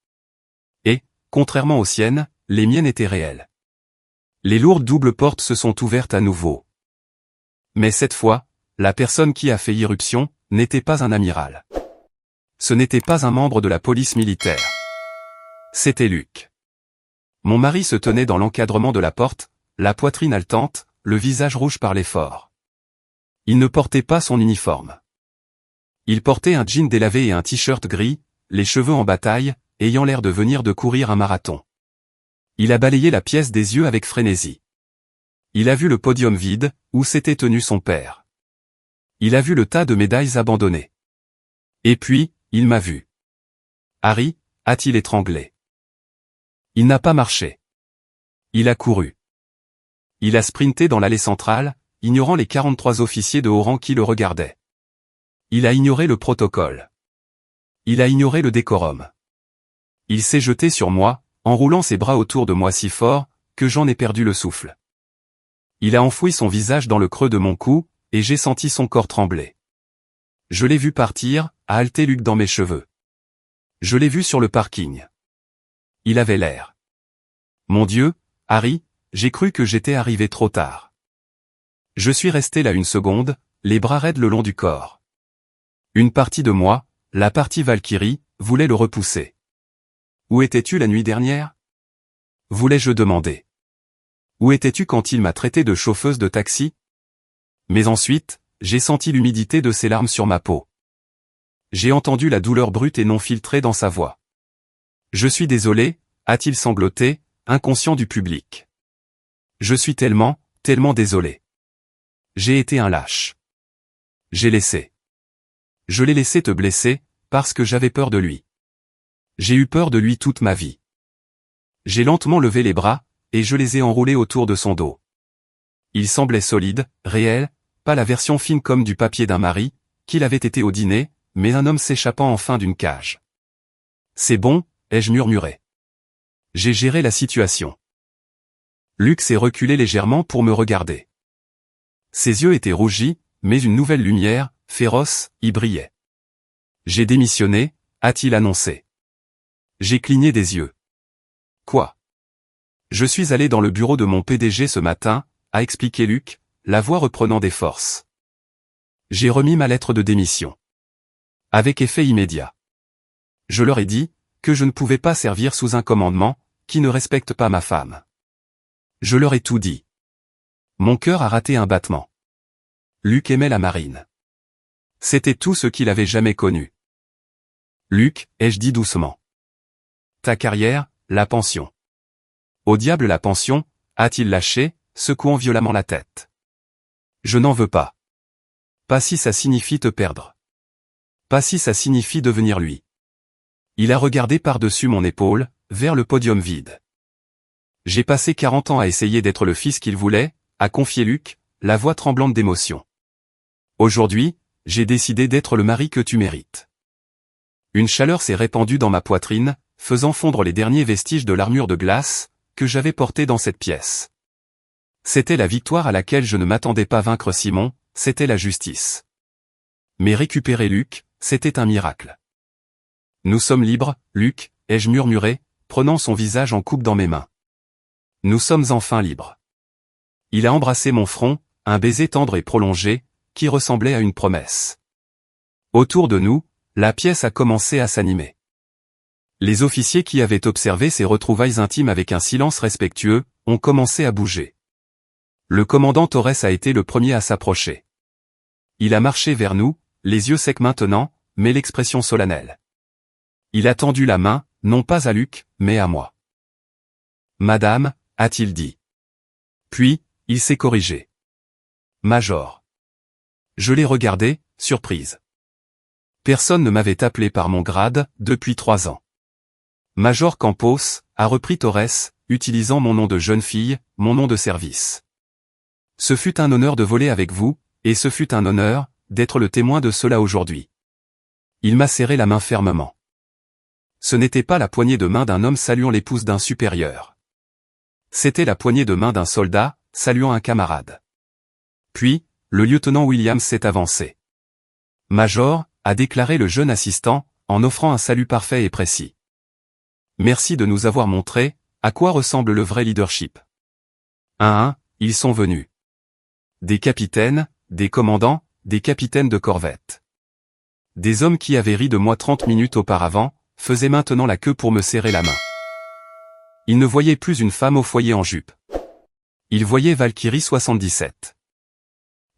A: Et, contrairement aux siennes, les miennes étaient réelles. Les lourdes doubles portes se sont ouvertes à nouveau. Mais cette fois, la personne qui a fait irruption n'était pas un amiral. Ce n'était pas un membre de la police militaire. C'était Luc. Mon mari se tenait dans l'encadrement de la porte, la poitrine haletante, le visage rouge par l'effort. Il ne portait pas son uniforme. Il portait un jean délavé et un t-shirt gris, les cheveux en bataille, ayant l'air de venir de courir un marathon. Il a balayé la pièce des yeux avec frénésie. Il a vu le podium vide, où s'était tenu son père. Il a vu le tas de médailles abandonnées. Et puis, il m'a vu. Harry, a-t-il étranglé. Il n'a pas marché. Il a couru. Il a sprinté dans l'allée centrale, ignorant les 43 officiers de haut rang qui le regardaient. Il a ignoré le protocole. Il a ignoré le décorum. Il s'est jeté sur moi, enroulant ses bras autour de moi si fort, que j'en ai perdu le souffle. Il a enfoui son visage dans le creux de mon cou, et j'ai senti son corps trembler. Je l'ai vu partir, a haleté Luc dans mes cheveux. Je l'ai vu sur le parking. Il avait l'air. Mon Dieu, Harry, j'ai cru que j'étais arrivé trop tard. Je suis resté là une seconde, les bras raides le long du corps. Une partie de moi, la partie Valkyrie, voulait le repousser. Où étais-tu la nuit dernière? Voulais-je demander. Où étais-tu quand il m'a traité de chauffeuse de taxi? Mais ensuite, j'ai senti l'humidité de ses larmes sur ma peau. J'ai entendu la douleur brute et non filtrée dans sa voix. Je suis désolé, a-t-il sangloté, inconscient du public. Je suis tellement, tellement désolé. J'ai été un lâche. J'ai laissé. Je l'ai laissé te blesser, parce que j'avais peur de lui. J'ai eu peur de lui toute ma vie. J'ai lentement levé les bras, et je les ai enroulés autour de son dos. Il semblait solide, réel, pas la version fine comme du papier d'un mari, qu'il avait été au dîner, mais un homme s'échappant enfin d'une cage. C'est bon, ai-je murmuré. J'ai géré la situation. Luc s'est reculé légèrement pour me regarder. Ses yeux étaient rougis, mais une nouvelle lumière, féroce, y brillait. J'ai démissionné, a-t-il annoncé. J'ai cligné des yeux. Quoi? Je suis allé dans le bureau de mon PDG ce matin, a expliqué Luc, la voix reprenant des forces. J'ai remis ma lettre de démission. Avec effet immédiat. Je leur ai dit que je ne pouvais pas servir sous un commandement qui ne respecte pas ma femme. Je leur ai tout dit. Mon cœur a raté un battement. Luc aimait la marine. C'était tout ce qu'il avait jamais connu. Luc, ai-je dit doucement. Ta carrière, la pension. Au diable la pension, a-t-il lâché, secouant violemment la tête. Je n'en veux pas. Pas si ça signifie te perdre. Pas si ça signifie devenir lui. Il a regardé par-dessus mon épaule, vers le podium vide. J'ai passé 40 ans à essayer d'être le fils qu'il voulait, a confié Luc, la voix tremblante d'émotion. Aujourd'hui, j'ai décidé d'être le mari que tu mérites. Une chaleur s'est répandue dans ma poitrine, faisant fondre les derniers vestiges de l'armure de glace que j'avais portée dans cette pièce. C'était la victoire à laquelle je ne m'attendais pas vaincre Simon, c'était la justice. Mais récupérer Luc, c'était un miracle. Nous sommes libres, Luc, ai-je murmuré, prenant son visage en coupe dans mes mains. Nous sommes enfin libres. Il a embrassé mon front, un baiser tendre et prolongé, qui ressemblait à une promesse. Autour de nous, la pièce a commencé à s'animer. Les officiers qui avaient observé ces retrouvailles intimes avec un silence respectueux, ont commencé à bouger. Le commandant Torres a été le premier à s'approcher. Il a marché vers nous, les yeux secs maintenant, mais l'expression solennelle. Il a tendu la main, non pas à Luc, mais à moi. Madame, a-t-il dit. Puis, il s'est corrigé. Major. Je l'ai regardé, surprise. Personne ne m'avait appelé par mon grade, depuis 3 ans. Major Campos, a repris Torres, utilisant mon nom de jeune fille, mon nom de service. Ce fut un honneur de voler avec vous, et ce fut un honneur, d'être le témoin de cela aujourd'hui. Il m'a serré la main fermement. Ce n'était pas la poignée de main d'un homme saluant l'épouse d'un supérieur. C'était la poignée de main d'un soldat, saluant un camarade. Puis, le lieutenant Williams s'est avancé. Major, a déclaré le jeune assistant, en offrant un salut parfait et précis. Merci de nous avoir montré à quoi ressemble le vrai leadership. Un à un, ils sont venus. Des capitaines, des commandants, des capitaines de corvette. Des hommes qui avaient ri de moi 30 minutes auparavant, faisaient maintenant la queue pour me serrer la main. Ils ne voyaient plus une femme au foyer en jupe. Ils voyaient Valkyrie 77.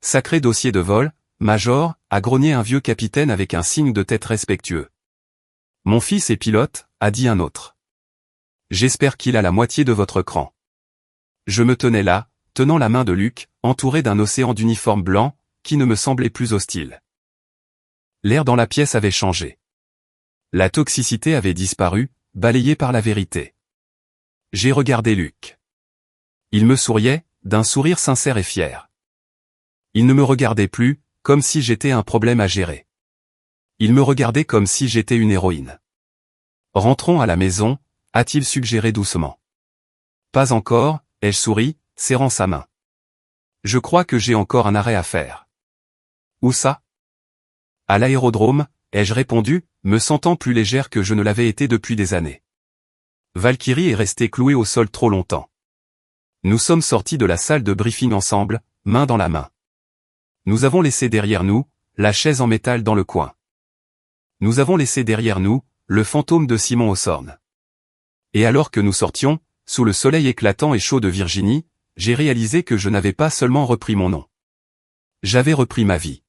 A: Sacré dossier de vol, Major, a grogné un vieux capitaine avec un signe de tête respectueux. Mon fils est pilote, a dit un autre. J'espère qu'il a la moitié de votre cran. Je me tenais là, tenant la main de Luc, entouré d'un océan d'uniformes blancs, qui ne me semblait plus hostile. L'air dans la pièce avait changé. La toxicité avait disparu, balayée par la vérité. J'ai regardé Luc. Il me souriait, d'un sourire sincère et fier. Il ne me regardait plus, comme si j'étais un problème à gérer. Il me regardait comme si j'étais une héroïne. Rentrons à la maison, a-t-il suggéré doucement. Pas encore, ai-je souri, serrant sa main. Je crois que j'ai encore un arrêt à faire. Où ça? À l'aérodrome, ai-je répondu, me sentant plus légère que je ne l'avais été depuis des années. Valkyrie est restée clouée au sol trop longtemps. Nous sommes sortis de la salle de briefing ensemble, main dans la main. Nous avons laissé derrière nous, la chaise en métal dans le coin. Nous avons laissé derrière nous, le fantôme de Simon Osborne. Et alors que nous sortions, sous le soleil éclatant et chaud de Virginie, j'ai réalisé que je n'avais pas seulement repris mon nom. J'avais repris ma vie.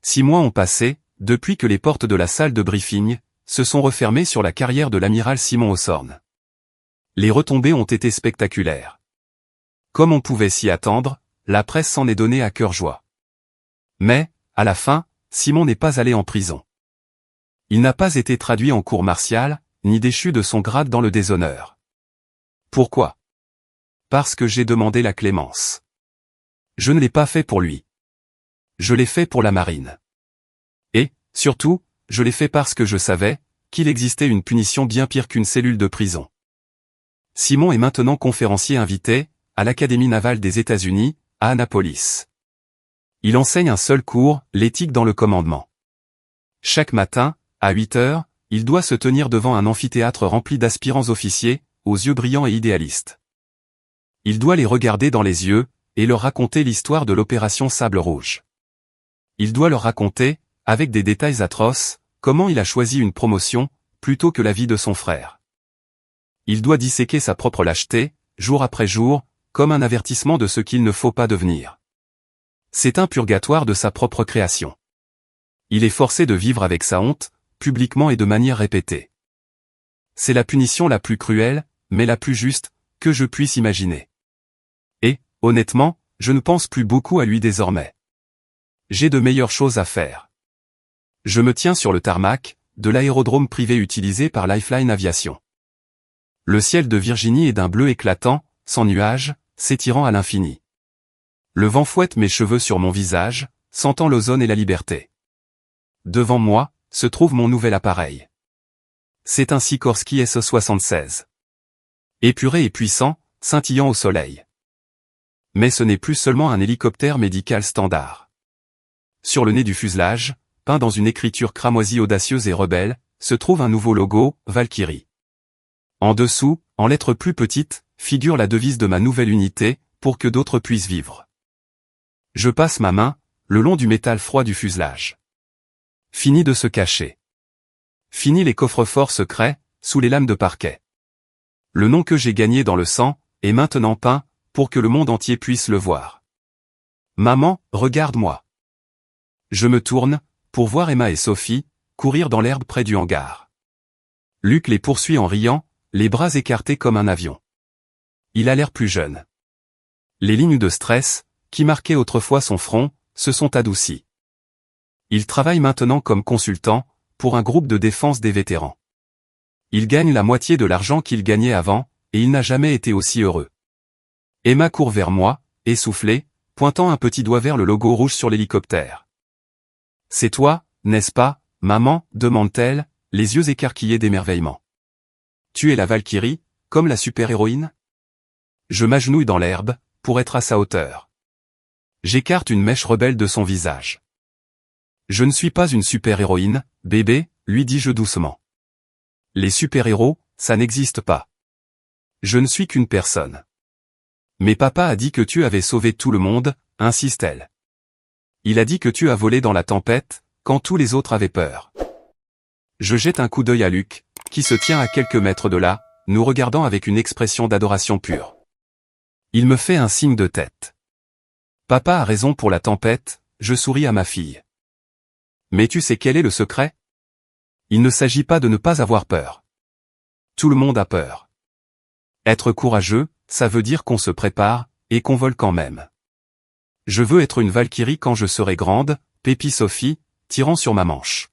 A: 6 mois ont passé, depuis que les portes de la salle de briefing se sont refermées sur la carrière de l'amiral Simon Osborne. Les retombées ont été spectaculaires. Comme on pouvait s'y attendre, la presse s'en est donnée à cœur joie. Mais, à la fin, Simon n'est pas allé en prison. Il n'a pas été traduit en cour martiale, ni déchu de son grade dans le déshonneur. Pourquoi? Parce que j'ai demandé la clémence. Je ne l'ai pas fait pour lui. Je l'ai fait pour la marine. Et, surtout, je l'ai fait parce que je savais qu'il existait une punition bien pire qu'une cellule de prison. Simon est maintenant conférencier invité à l'Académie navale des États-Unis, à Annapolis. Il enseigne un seul cours, l'éthique dans le commandement. Chaque matin, à 8 heures, il doit se tenir devant un amphithéâtre rempli d'aspirants officiers, aux yeux brillants et idéalistes. Il doit les regarder dans les yeux, et leur raconter l'histoire de l'opération Sable Rouge. Il doit leur raconter, avec des détails atroces, comment il a choisi une promotion, plutôt que la vie de son frère. Il doit disséquer sa propre lâcheté, jour après jour, comme un avertissement de ce qu'il ne faut pas devenir. C'est un purgatoire de sa propre création. Il est forcé de vivre avec sa honte, publiquement et de manière répétée. C'est la punition la plus cruelle, mais la plus juste, que je puisse imaginer. Et, honnêtement, je ne pense plus beaucoup à lui désormais. J'ai de meilleures choses à faire. Je me tiens sur le tarmac, de l'aérodrome privé utilisé par Lifeline Aviation. Le ciel de Virginie est d'un bleu éclatant, sans nuages, s'étirant à l'infini. Le vent fouette mes cheveux sur mon visage, sentant l'ozone et la liberté. Devant moi, se trouve mon nouvel appareil. C'est un Sikorsky SE-76. Épuré et puissant, scintillant au soleil. Mais ce n'est plus seulement un hélicoptère médical standard. Sur le nez du fuselage, peint dans une écriture cramoisie audacieuse et rebelle, se trouve un nouveau logo, Valkyrie. En dessous, en lettres plus petites, figure la devise de ma nouvelle unité, pour que d'autres puissent vivre. Je passe ma main, le long du métal froid du fuselage. Fini de se cacher. Fini les coffres-forts secrets, sous les lames de parquet. Le nom que j'ai gagné dans le sang, est maintenant peint, pour que le monde entier puisse le voir. Maman, regarde-moi. Je me tourne, pour voir Emma et Sophie, courir dans l'herbe près du hangar. Luc les poursuit en riant, les bras écartés comme un avion. Il a l'air plus jeune. Les lignes de stress, qui marquaient autrefois son front, se sont adoucies. Il travaille maintenant comme consultant, pour un groupe de défense des vétérans. Il gagne la moitié de l'argent qu'il gagnait avant, et il n'a jamais été aussi heureux. Emma court vers moi, essoufflée, pointant un petit doigt vers le logo rouge sur l'hélicoptère. « C'est toi, n'est-ce pas, maman ?» demande-t-elle, les yeux écarquillés d'émerveillement. « Tu es la Valkyrie, comme la super-héroïne ?» Je m'agenouille dans l'herbe, pour être à sa hauteur. J'écarte une mèche rebelle de son visage. « Je ne suis pas une super-héroïne, bébé, lui dis-je doucement. Les super-héros ça n'existe pas. Je ne suis qu'une personne. Mais papa a dit que tu avais sauvé tout le monde, insiste-t-elle. Il a dit que tu as volé dans la tempête, quand tous les autres avaient peur. Je jette un coup d'œil à Luc, qui se tient à quelques mètres de là, nous regardant avec une expression d'adoration pure. Il me fait un signe de tête. Papa a raison pour la tempête, je souris à ma fille. Mais tu sais quel est le secret? Il ne s'agit pas de ne pas avoir peur. Tout le monde a peur. Être courageux, ça veut dire qu'on se prépare, et qu'on vole quand même. Je veux être une Valkyrie quand je serai grande, pépit Sophie, tirant sur ma manche.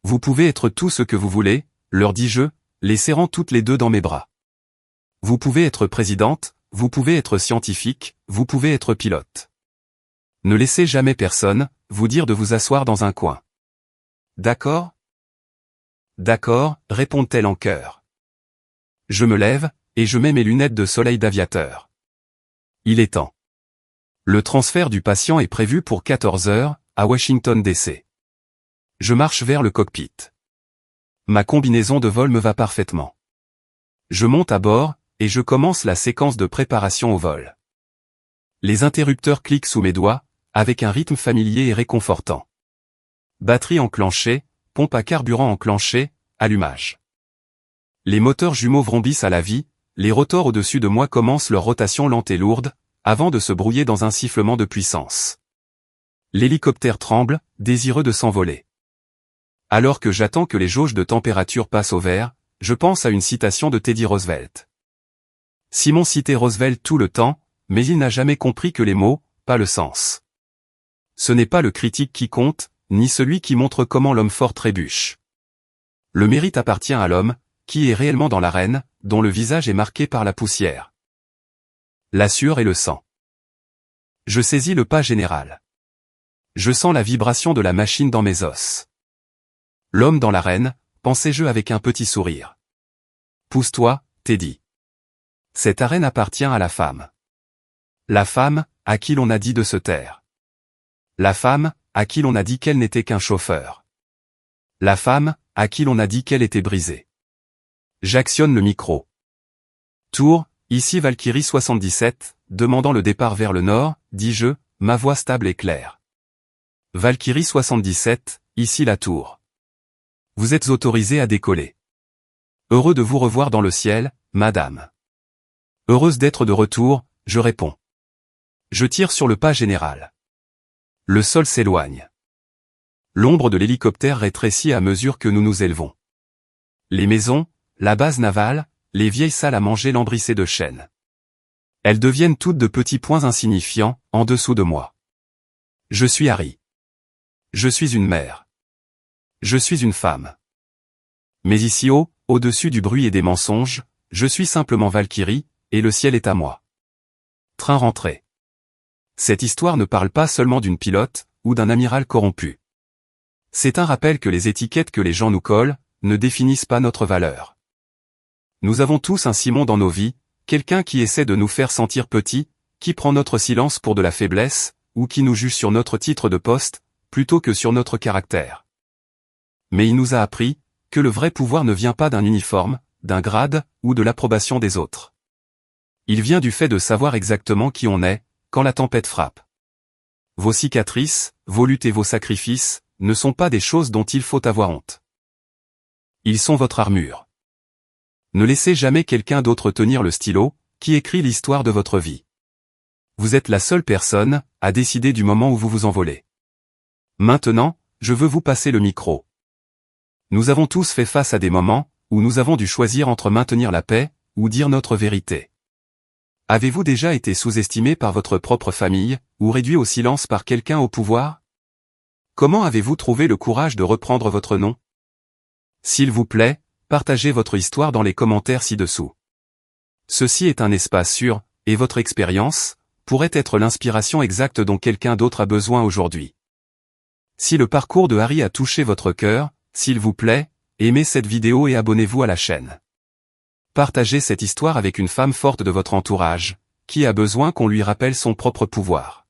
A: Vous pouvez être tout ce que vous voulez, leur dis-je, les serrant toutes les deux dans mes bras. Vous pouvez être présidente, vous pouvez être scientifique, vous pouvez être pilote. Ne laissez jamais personne vous dire de vous asseoir dans un coin. D'accord? D'accord, répond-elle en chœur. Je me lève, et je mets mes lunettes de soleil d'aviateur. Il est temps. Le transfert du patient est prévu pour 14 heures, à Washington DC. Je marche vers le cockpit. Ma combinaison de vol me va parfaitement. Je monte à bord, et je commence la séquence de préparation au vol. Les interrupteurs cliquent sous mes doigts, avec un rythme familier et réconfortant. Batterie enclenchée, pompe à carburant enclenchée, allumage. Les moteurs jumeaux vrombissent à la vie, les rotors au-dessus de moi commencent leur rotation lente et lourde, avant de se brouiller dans un sifflement de puissance. L'hélicoptère tremble, désireux de s'envoler. Alors que j'attends que les jauges de température passent au vert, je pense à une citation de Teddy Roosevelt. Simon citait Roosevelt tout le temps, mais il n'a jamais compris que les mots, pas le sens. Ce n'est pas le critique qui compte, ni celui qui montre comment l'homme fort trébuche. Le mérite appartient à l'homme, qui est réellement dans l'arène, dont le visage est marqué par la poussière, la sueur et le sang. Je saisis le pas général. Je sens la vibration de la machine dans mes os. L'homme dans l'arène, pensais-je avec un petit sourire. Pousse-toi, Teddy. Cette arène appartient à la femme. La femme, à qui l'on a dit de se taire. La femme, à qui l'on a dit qu'elle n'était qu'un chauffeur. La femme, à qui l'on a dit qu'elle était brisée. J'actionne le micro. Tour, ici Valkyrie 77, demandant le départ vers le nord, dis-je, ma voix stable et claire. Valkyrie 77, ici la tour. Vous êtes autorisé à décoller. Heureux de vous revoir dans le ciel, madame. Heureuse d'être de retour, je réponds. Je tire sur le pas général. Le sol s'éloigne. L'ombre de l'hélicoptère rétrécit à mesure que nous nous élevons. Les maisons, la base navale, les vieilles salles à manger lambrissées de chêne. Elles deviennent toutes de petits points insignifiants, en dessous de moi. Je suis Harry. Je suis une mère. Je suis une femme. Mais ici haut, au-dessus du bruit et des mensonges, je suis simplement Valkyrie, et le ciel est à moi. Train rentré. Cette histoire ne parle pas seulement d'une pilote, ou d'un amiral corrompu. C'est un rappel que les étiquettes que les gens nous collent, ne définissent pas notre valeur. Nous avons tous un Simon dans nos vies, quelqu'un qui essaie de nous faire sentir petits, qui prend notre silence pour de la faiblesse, ou qui nous juge sur notre titre de poste, plutôt que sur notre caractère. Mais il nous a appris, que le vrai pouvoir ne vient pas d'un uniforme, d'un grade, ou de l'approbation des autres. Il vient du fait de savoir exactement qui on est, quand la tempête frappe. Vos cicatrices, vos luttes et vos sacrifices, ne sont pas des choses dont il faut avoir honte. Ils sont votre armure. Ne laissez jamais quelqu'un d'autre tenir le stylo, qui écrit l'histoire de votre vie. Vous êtes la seule personne, à décider du moment où vous vous envolez. Maintenant, je veux vous passer le micro. Nous avons tous fait face à des moments, où nous avons dû choisir entre maintenir la paix, ou dire notre vérité. Avez-vous déjà été sous-estimé par votre propre famille, ou réduit au silence par quelqu'un au pouvoir? Comment avez-vous trouvé le courage de reprendre votre nom? S'il vous plaît, partagez votre histoire dans les commentaires ci-dessous. Ceci est un espace sûr, et votre expérience pourrait être l'inspiration exacte dont quelqu'un d'autre a besoin aujourd'hui. Si le parcours de Harry a touché votre cœur, s'il vous plaît, aimez cette vidéo et abonnez-vous à la chaîne. Partagez cette histoire avec une femme forte de votre entourage, qui a besoin qu'on lui rappelle son propre pouvoir.